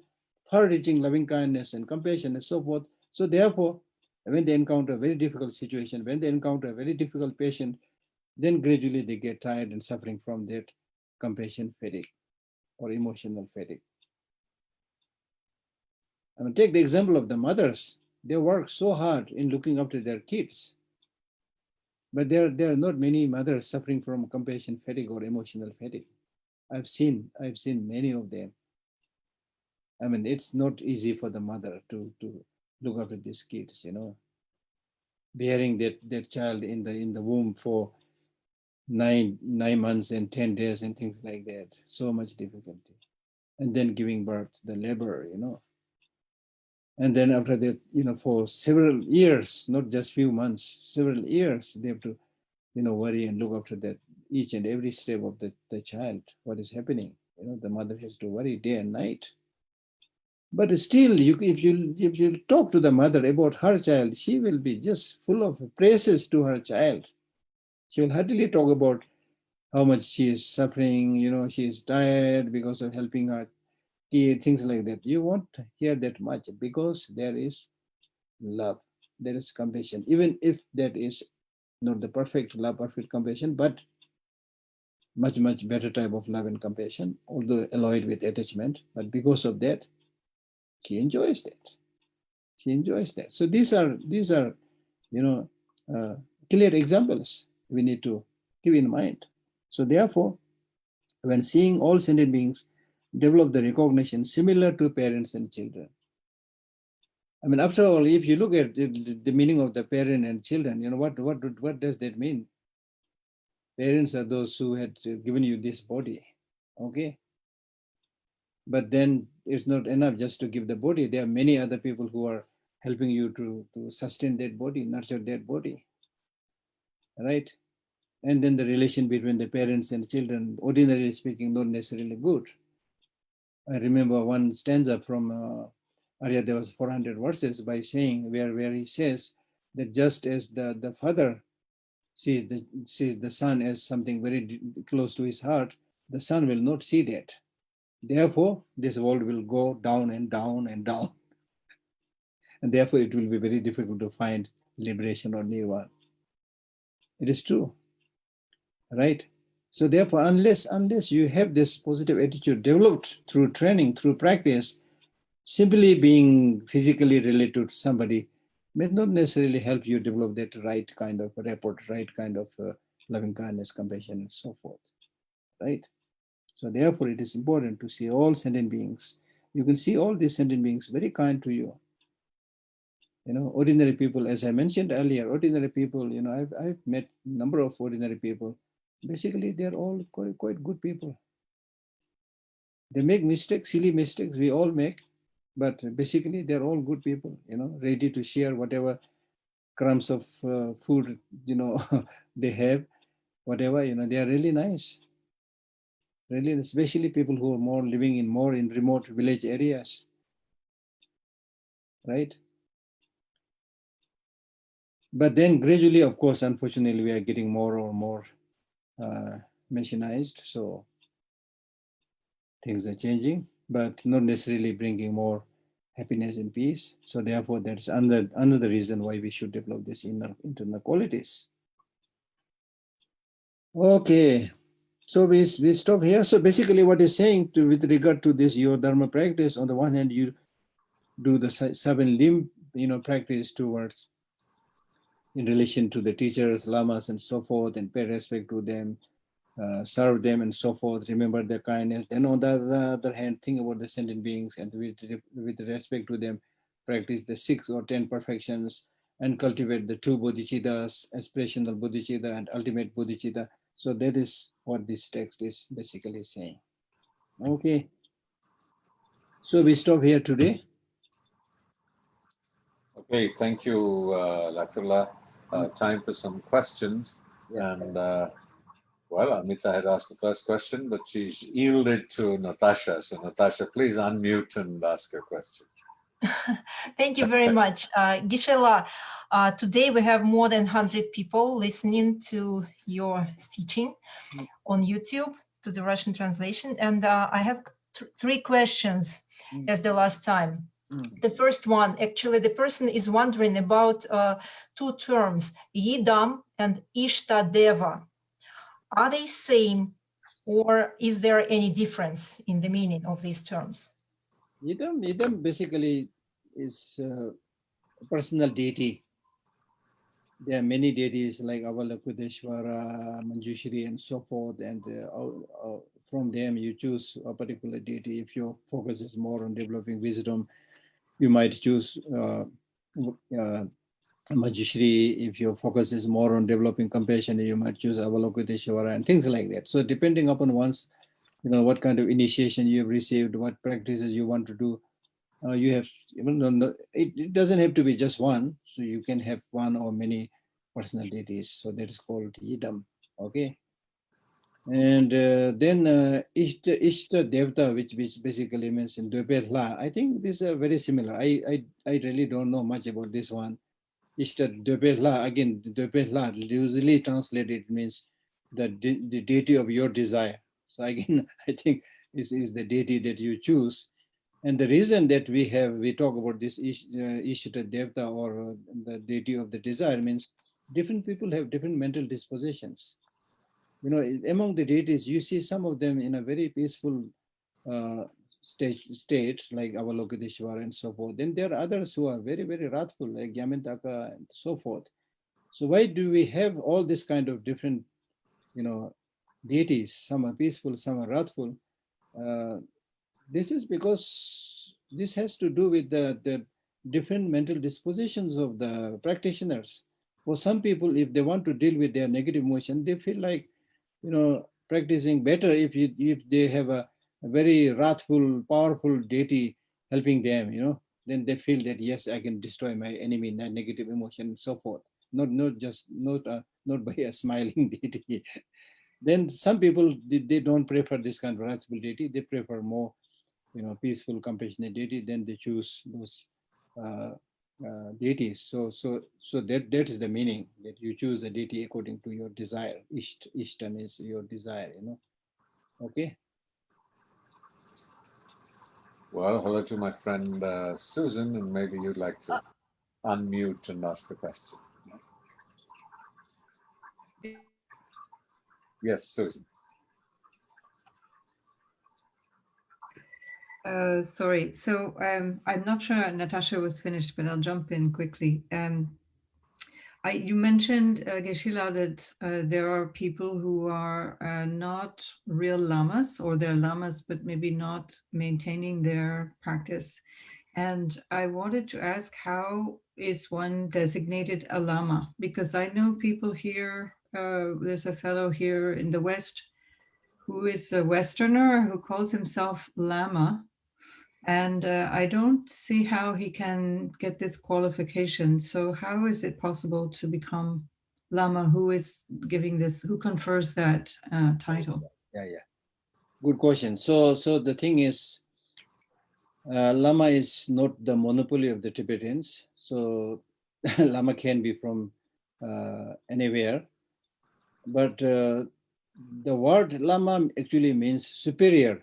far-reaching loving kindness and compassion and so forth. So therefore, when they encounter a very difficult situation, when they encounter a very difficult patient, then gradually they get tired and suffering from that compassion fatigue or emotional fatigue. I mean, take the example of the mothers. They work so hard in looking after their kids, but there are not many mothers suffering from compassion fatigue or emotional fatigue. I've seen many of them. I mean, it's not easy for the mother to look after these kids, bearing that child in the womb for 9 months and 10 days and things like that. So much difficulty. and then giving birth, the labor, And then after that, for several years, not just few months, several years, they have to, worry and look after that each and every step of the child, what is happening. The mother has to worry day and night. But still, if you talk to the mother about her child, she will be just full of praises to her child. She will heartily talk about how much she is suffering, she is tired because of helping her kid, things like that. You won't hear that much because there is love, there is compassion, even if that is not the perfect love, perfect compassion, but much, much better type of love and compassion, although alloyed with attachment. But because of that, she enjoys that. She enjoys that. So these are you know clear examples we need to keep in mind. So therefore, when seeing all sentient beings develop the recognition similar to parents and children. I mean, after all, if you look at the meaning of the parent and children, what does that mean? Parents are those who had given you this body, okay? But then it's not enough just to give the body. There are many other people who are helping you to sustain that body, nurture that body, right? And then the relation between the parents and children, ordinarily speaking, not necessarily good. I remember one stanza from Arya Deva's 400 verses by saying where he says that just as the father sees the son as something very close to his heart, the son will not see that. Therefore, this world will go down and down and down. And therefore, it will be very difficult to find liberation or nirvana. It is true, right? So therefore, unless you have this positive attitude developed through training, through practice, simply being physically related to somebody may not necessarily help you develop that right kind of rapport, right kind of loving kindness, compassion, and so forth, right? So therefore, it is important to see all sentient beings. You can see all these sentient beings very kind to you. Ordinary people, as I mentioned earlier, ordinary people, I've met a number of ordinary people. Basically, they're all quite good people. They make mistakes, silly mistakes, we all make, but basically they're all good people, ready to share whatever crumbs of food, they have, whatever, they are really nice. Really, especially people who are living in remote village areas, right? But then gradually, of course, unfortunately, we are getting more and more machinized. So things are changing, but not necessarily bringing more happiness and peace. So therefore, that's another reason why we should develop these internal qualities. Okay, so we stop here. So basically what he's saying with regard to this, your Dharma practice, on the one hand, you do the 7 limb, practice towards in relation to the teachers, lamas, and so forth, and pay respect to them, serve them, and so forth, remember their kindness. Then on the other hand, think about the sentient beings, and with respect to them, practice the 6 or 10 perfections, and cultivate the 2 bodhicittas, aspirational bodhicitta and ultimate bodhicitta. So that is what this text is basically saying. Okay. So we stop here today. Okay, thank you, Lakshula. Time for some questions. Yeah. And well, Amita had asked the first question, but she's yielded to Natasha. So, Natasha, please unmute and ask her question. Thank you very much. Geshe, today we have more than 100 people listening to your teaching on YouTube, to the Russian translation. And I have 3 questions as the last time. The first one, actually, the person is wondering about 2 terms, Yidam and Ishtadeva. Are they same, or is there any difference in the meaning of these terms? Idam basically is a personal deity. There are many deities like Avalokiteshvara, Manjushri, and so forth. And from them, you choose a particular deity. If your focus is more on developing wisdom, you might choose Manjushri. If your focus is more on developing compassion, you might choose Avalokiteshvara and things like that. So depending upon one's what kind of initiation you have received, what practices you want to do. You have, it doesn't have to be just one. So you can have one or many personal deities. So that is called Yidam. Okay. And then Ishta Devta, which basically means in Dwepe La. I think these are very similar. I really don't know much about this one. Ishta Dwepe La, again, Dwepe La usually translated means the deity of your desire. So again, I think this is the deity that you choose. And the reason that we talk about this Ishta Devta, or the deity of the desire, means different people have different mental dispositions. Among the deities, you see some of them in a very peaceful uh, state, like Avalokiteshvara and so forth. Then there are others who are very, very wrathful, like Yamantaka and so forth. So why do we have all this kind of different, deities? Some are peaceful, some are wrathful. This is because this has to do with the different mental dispositions of the practitioners. For some people, if they want to deal with their negative emotion, they feel like, practicing better if they have a very wrathful, powerful deity helping them, then they feel that, yes, I can destroy my enemy, negative emotion, and so forth. Not by a smiling deity. Then some people, they don't prefer this kind of wrathful deity. They prefer more, peaceful, compassionate deity. Then they choose those uh, deities. So that is the meaning, that you choose a deity according to your desire. Ishta means your desire. Okay. Well, hello to my friend Susan, and maybe you'd like to unmute and ask a question. Yes, Susan. Sorry. So I'm not sure Natasha was finished, but I'll jump in quickly. You mentioned, Geshe-la, that there are people who are not real lamas, or they're lamas, but maybe not maintaining their practice. And I wanted to ask, how is one designated a lama? Because I know people here, there's a fellow here in the West who is a Westerner who calls himself Lama. And I don't see how he can get this qualification. So how is it possible to become Lama? Who is giving this, who confers that title? Yeah. Good question. So the thing is, Lama is not the monopoly of the Tibetans. So Lama can be from anywhere. But the word Lama actually means superior.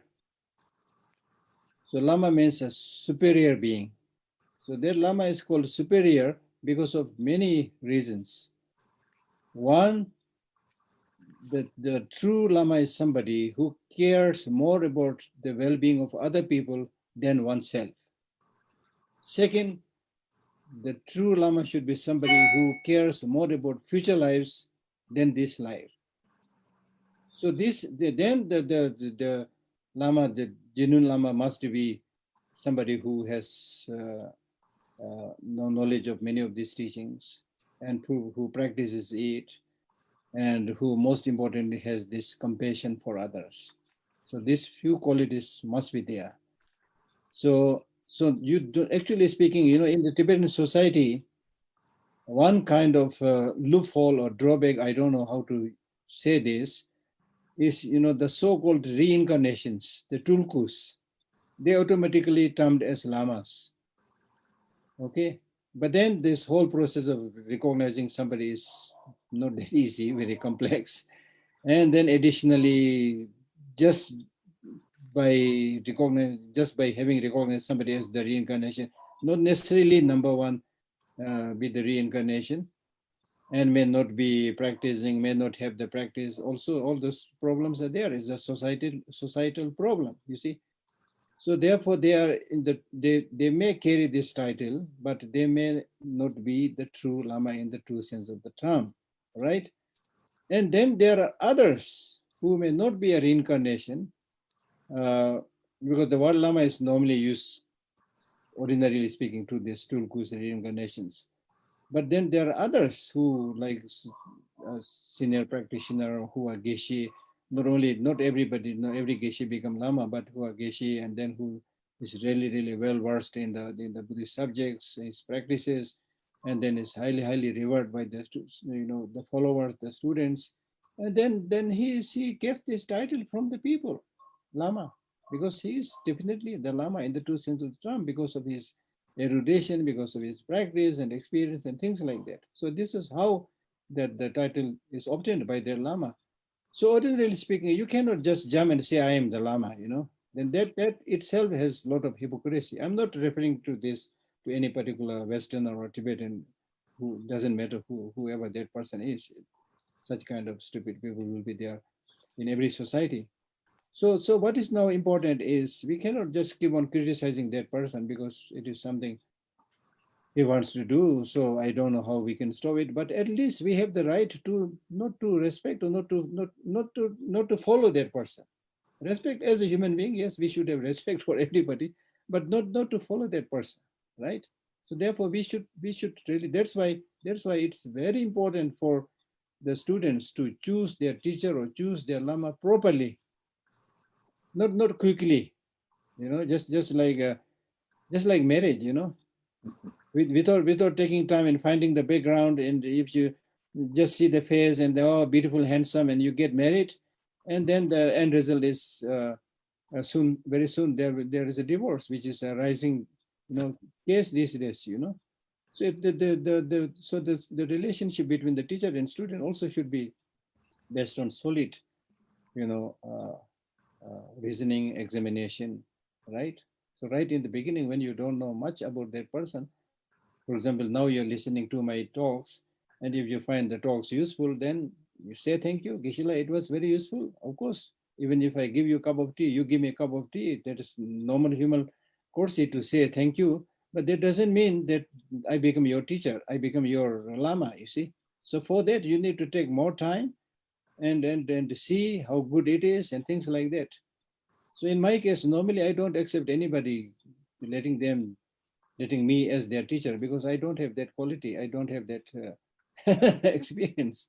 So Lama means a superior being. So that Lama is called superior because of many reasons. One, the true Lama is somebody who cares more about the well-being of other people than oneself. Second, the true Lama should be somebody who cares more about future lives than this life. So then the Lama, the genuine Lama, must be somebody who has no knowledge of many of these teachings, and who practices it, and who most importantly has this compassion for others. So these few qualities must be there. So you do, actually speaking, in the Tibetan society, one kind of loophole or drawback, I don't know how to say this, is the so-called reincarnations, the tulkus. They automatically termed as lamas. Okay, but then this whole process of recognizing somebody is not that easy, very complex. And then additionally, just by having recognized somebody as the reincarnation, not necessarily number one be the reincarnation, and may not be practicing, may not have the practice. Also, all those problems are there. It's a societal problem, you see. So therefore, they may carry this title, but they may not be the true Lama in the true sense of the term, right? And then there are others who may not be a reincarnation, because the word Lama is normally used, ordinarily speaking, to these tulkus and reincarnations. But then there are others who, like a senior practitioner, who are Geshe, not everybody, not every Geshe become Lama, but who are Geshe and then who is really, really well versed in the Buddhist subjects, his practices, and then is highly revered by the the followers, the students, and then he gets this title from the people, Lama, because he is definitely the Lama in the true sense of the term because of his erudition, because of his practice and experience and things like that. So this is how that the title is obtained by their Lama. So ordinarily speaking, you cannot just jump and say, I am the Lama, then that itself has a lot of hypocrisy. I'm not referring to this to any particular Western or Tibetan, who doesn't matter whoever that person is. Such kind of stupid people will be there in every society. So what is now important is we cannot just keep on criticizing that person because it is something he wants to do. So I don't know how we can stop it, but at least we have the right to not to respect or not to follow that person. Respect as a human being, yes, we should have respect for everybody, but not to follow that person, right? So therefore we should really, that's why it's very important for the students to choose their teacher or choose their Lama properly, not quickly, just like marriage, without taking time and finding the background. And if you just see the face and they're all beautiful, handsome, and you get married, and then the end result is very soon there is a divorce, which is a rising case these days. So the relationship between the teacher and student also should be based on solid you know reasoning, examination, right? So right in the beginning, when you don't know much about that person, for example, now you're listening to my talks, and if you find the talks useful, then you say thank you, Gishila, it was very useful. Of course, even if I give you a cup of tea, you give me a cup of tea, that is normal human courtesy to say thank you. But that doesn't mean that I become your teacher, I become your Lama, you see. So for that, you need to take more time and see how good it is and things like that. So in my case, normally I don't accept anybody letting me as their teacher because I don't have that quality. I don't have that experience.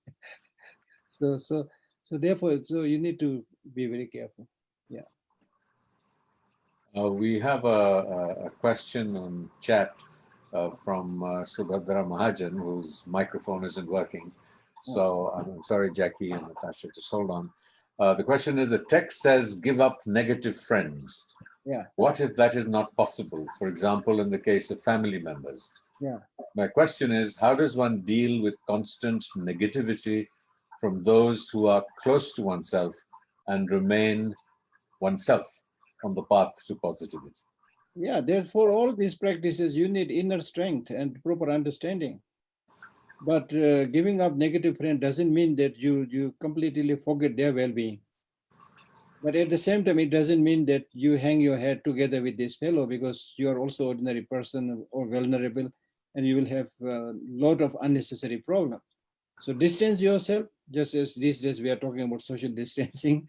So so so therefore, so you need to be very careful. Yeah. We have a question on chat from Subhadra Mahajan, whose microphone isn't working. So I'm sorry, Jackie and Natasha, just hold on. The question is, the text says, give up negative friends. Yeah. What if that is not possible? For example, in the case of family members. Yeah. My question is, how does one deal with constant negativity from those who are close to oneself and remain oneself on the path to positivity? Yeah. Therefore, all these practices, you need inner strength and proper understanding. But giving up negative friend doesn't mean that you completely forget their well-being. But at the same time, it doesn't mean that you hang your head together with this fellow because you are also ordinary person or vulnerable, and you will have a lot of unnecessary problems. So distance yourself, just as these days we are talking about social distancing.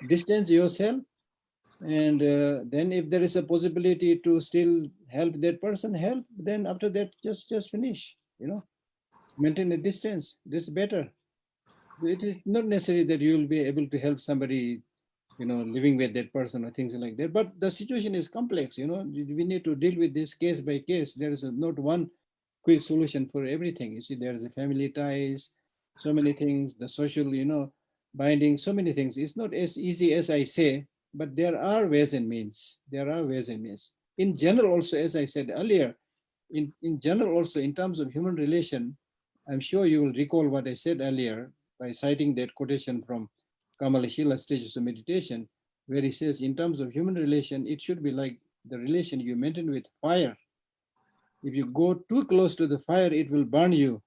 Distance yourself, and then if there is a possibility to still help that person, help. Then after that, just finish. Maintain a distance. This is better. It is not necessary that you will be able to help somebody living with that person or things like that. But the situation is complex, we need to deal with this case by case. There is not one quick solution for everything. You see, there is a family ties, so many things, the social, binding, so many things. It's not as easy as I say, but there are ways and means. There are ways and means. In general, also, as I said earlier, in general, also in terms of human relation, I'm sure you will recall what I said earlier by citing that quotation from Kamala Shila's Stages of Meditation, where he says, in terms of human relation, it should be like the relation you maintain with fire. If you go too close to the fire, it will burn you.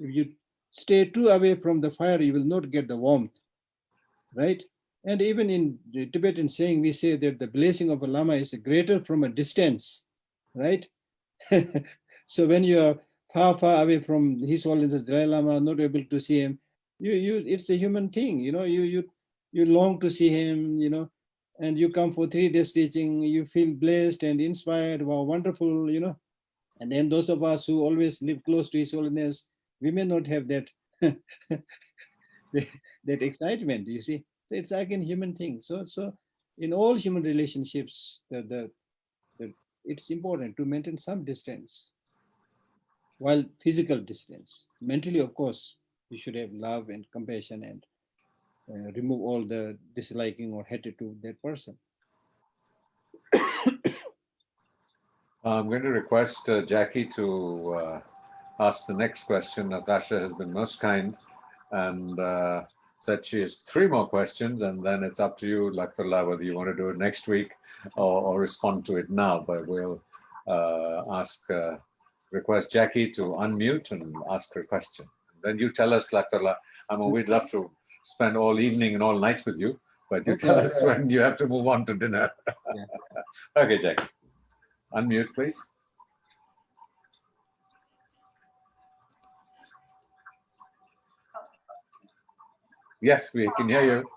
If you stay too away from the fire, you will not get the warmth, right? And even in the Tibetan saying, we say that the blessing of a Lama is greater from a distance, right? So when you are far away from His Holiness Dalai Lama, not able to see him, it's a human thing, you long to see him, and you come for 3 days teaching, you feel blessed and inspired, wow, wonderful, And then those of us who always live close to His Holiness, we may not have that that excitement, you see. So it's again human thing. So in all human relationships, it's important to maintain some distance, while physical distance. Mentally, of course, you should have love and compassion and remove all the disliking or hatred to that person. I'm going to request Jackie to ask the next question. Natasha has been most kind and said she has 3 more questions, and then it's up to you, Lhakdor, whether you want to do it next week or respond to it now. But we'll request Jackie to unmute and ask her question. Then you tell us, Lhakdor. I mean, we'd love to spend all evening and all night with you, but you tell us when you have to move on to dinner. Yeah. Okay, Jackie. Unmute, please. Yes, we can hear you.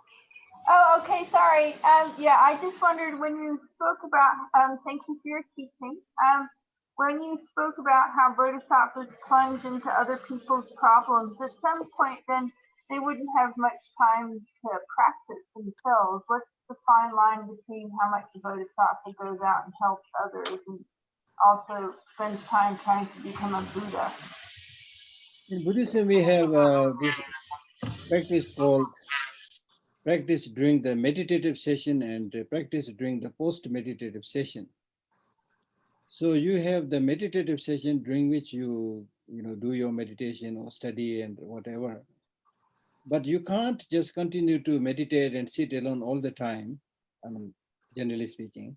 Oh, okay, sorry. Yeah, I just wondered when you spoke about, thank you for your teaching. When you spoke about how bodhisattvas plunge into other people's problems, at some point then they wouldn't have much time to practice themselves. What's the fine line between how much a bodhisattva goes out and helps others and also spends time trying to become a Buddha? In Buddhism, we have this practice called practice during the meditative session and practice during the post-meditative session. So you have the meditative session during which you do your meditation or study and whatever. But you can't just continue to meditate and sit alone all the time, I mean, generally speaking.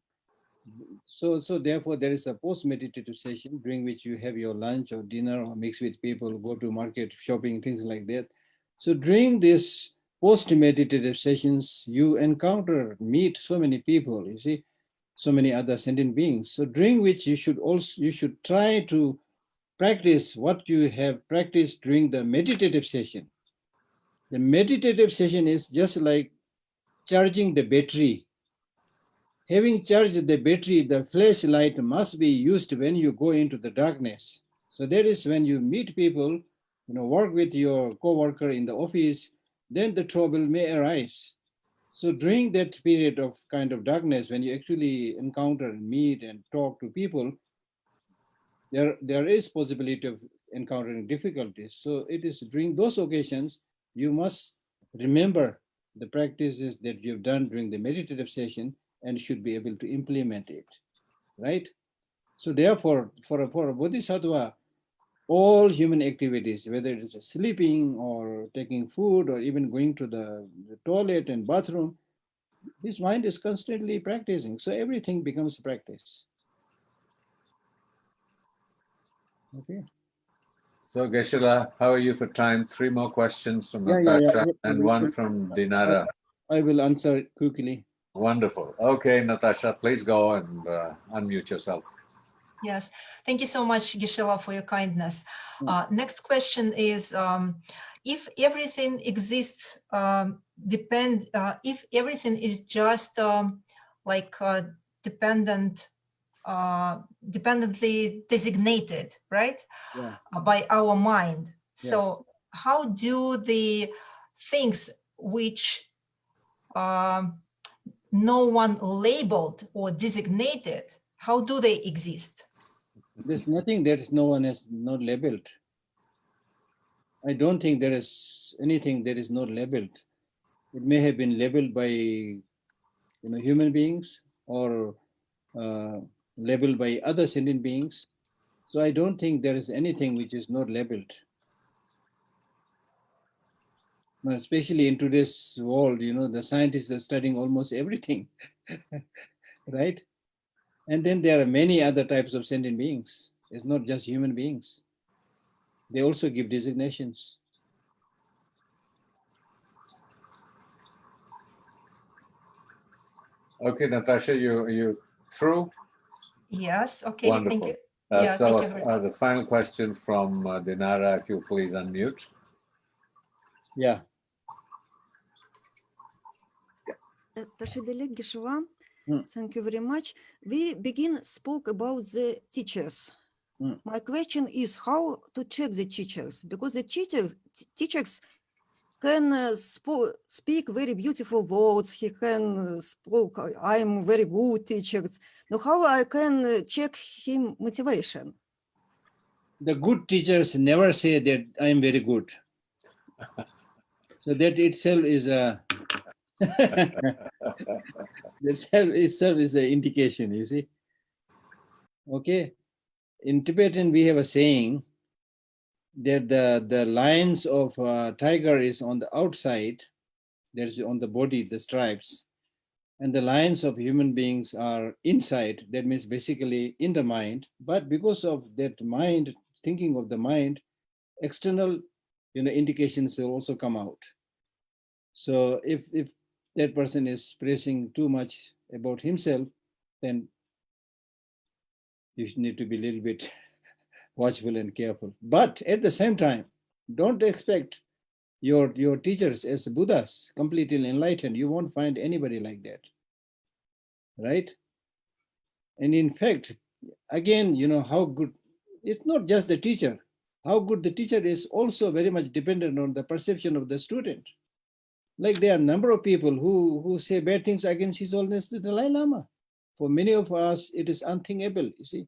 So therefore, there is a post-meditative session during which you have your lunch or dinner or mix with people, go to market, shopping, things like that. So during this post-meditative sessions, you meet so many people, you see, so many other sentient beings. So during which you should try to practice what you have practiced during the meditative session. The meditative session is just like charging the battery. Having charged the battery, the flashlight must be used when you go into the darkness. So that is when you meet people, work with your co-worker in the office, then the trouble may arise. So during that period of kind of darkness, when you actually encounter, meet and talk to people, there is possibility of encountering difficulties. So it is during those occasions, you must remember the practices that you've done during the meditative session and should be able to implement it, right? So therefore, for a bodhisattva, all human activities, whether it is sleeping or taking food or even going to the toilet and bathroom, his mind is constantly practicing. So everything becomes practice. Okay. So, Geshe, how are you for time? 3 more questions from Natasha and 1 from Dinara. I will answer it quickly. Wonderful. Okay, Natasha, please go and unmute yourself. Yes, thank you so much, Geshe, for your kindness. Next question is, if everything exists, if everything is just dependently designated, right, by our mind. So how do the things which no one labeled or designated, how do they exist? There's nothing that no one has not labeled. I don't think there is anything that is not labeled. It may have been labeled by human beings or labeled by other sentient beings. So I don't think there is anything which is not labeled. Especially in today's world, the scientists are studying almost everything, right? And then there are many other types of sentient beings. It's not just human beings. They also give designations. Okay, Natasha, you through? Yes, okay, Wonderful. thank you. So the final question from Dinara, if you please unmute. Yeah. Tashidelik Geshe, thank you very much. We spoke about the teachers. My question is how to check the teachers, because the teachers can speak very beautiful words. He can speak, I'm very good teacher. Now, how I can check him motivation? The good teachers never say that I am very good. So that itself is a itself is an indication, you see. Okay. In Tibetan, we have a saying that the lines of a tiger is on the outside, there's on the body, the stripes, and the lines of human beings are inside. That means basically in the mind. But because of that mind, thinking of the mind, external, indications will also come out. So if that person is praising too much about himself, then you need to be a little bit watchful and careful. But at the same time, don't expect your teachers as Buddhas, completely enlightened. You won't find anybody like that, right? And in fact, again, how good, it's not just the teacher. How good the teacher is also very much dependent on the perception of the student. Like there are a number of people who say bad things against His Holiness the Dalai Lama. For many of us, it is unthinkable, you see.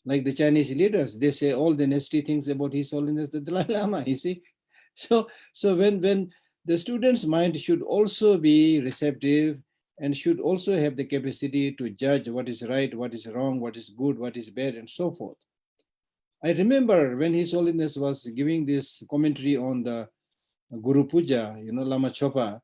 Like the Chinese leaders, they say all the nasty things about His Holiness the Dalai Lama, you see. So when the student's mind should also be receptive and should also have the capacity to judge what is right, what is wrong, what is good, what is bad, and so forth. I remember when His Holiness was giving this commentary on the Guru Puja, Lama Chopa,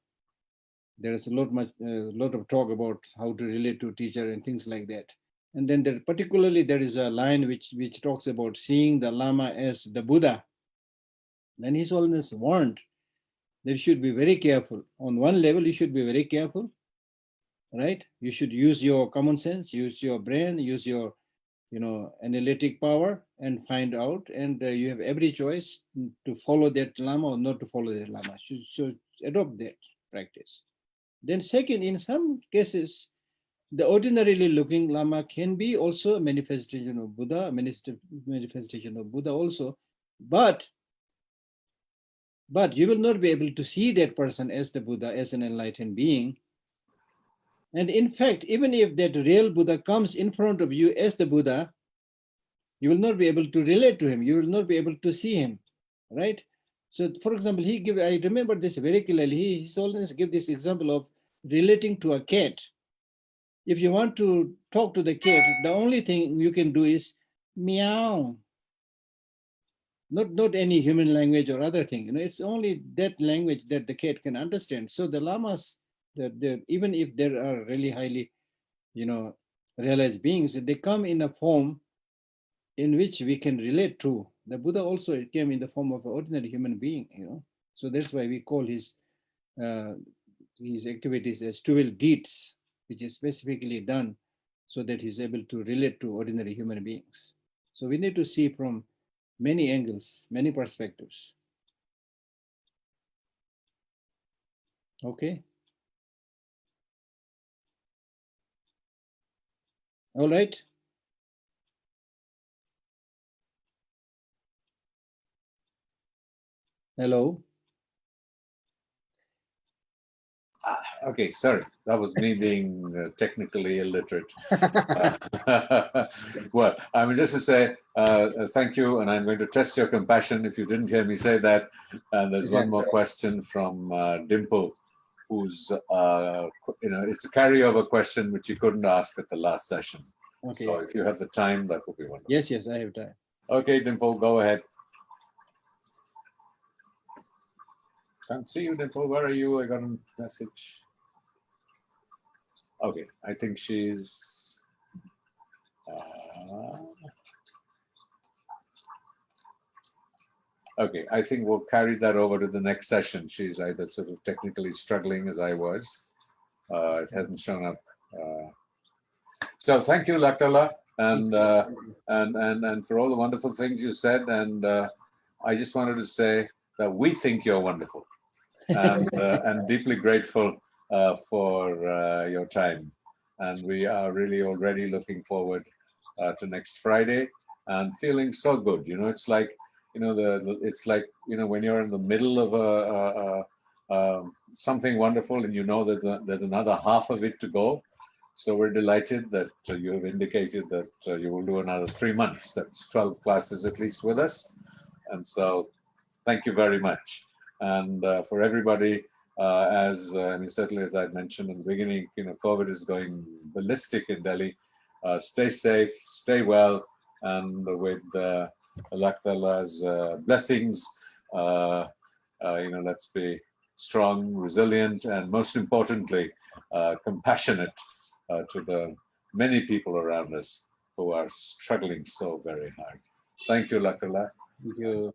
there is a lot of talk about how to relate to teacher and things like that. And then particularly there is a line which talks about seeing the Lama as the Buddha. Then His Holiness warned that you should be very careful. On one level, you should be very careful, right? You should use your common sense, use your brain, use your analytic power and find out. And you have every choice to follow that Lama or not to follow that Lama. So adopt that practice. Then second, in some cases, the ordinarily looking Lama can be also a manifestation of Buddha, manifestation of Buddha also, but you will not be able to see that person as the Buddha, as an enlightened being. And in fact, even if that real Buddha comes in front of you as the Buddha, you will not be able to relate to him. You will not be able to see him, right? So, for example, I remember this very clearly. He always give this example of relating to a cat. If you want to talk to the cat, the only thing you can do is meow. Not any human language or other thing. It's only that language that the cat can understand. So the lamas, even if there are really highly, realized beings, they come in a form in which we can relate to. The Buddha also came in the form of an ordinary human being. So that's why we call his activities as 12 deeds, which is specifically done so that he's able to relate to ordinary human beings. So we need to see from many angles, many perspectives. Okay. All right. Hello. Okay, sorry, that was me being technically illiterate. Well, I mean, just to say thank you, and I'm going to test your compassion if you didn't hear me say that. And there's one more question from Dimple, who's, it's a carryover question which you couldn't ask at the last session. Okay. So if you have the time, that would be wonderful. Yes, I have time. Okay, Dimple, go ahead. Can't see you, Dimple. Where are you? I got a message. Okay, I think she's. Okay, I think we'll carry that over to the next session. She's either sort of technically struggling as I was. It hasn't shown up. So thank you, Laktala, and for all the wonderful things you said. And I just wanted to say that we think you're wonderful. And deeply grateful for your time. And we are really already looking forward to next Friday and feeling so good. It's like it's like, when you're in the middle of something wonderful and you know that there's another half of it to go. So we're delighted that you have indicated that you will do another 3 months. That's 12 classes at least with us. And so thank you very much. And for everybody, certainly as I mentioned in the beginning, COVID is going ballistic in Delhi. Stay safe, stay well, and with Allah Ta'ala's blessings, let's be strong, resilient, and most importantly, compassionate to the many people around us who are struggling so very hard. Thank you, Allah Ta'ala. Thank you.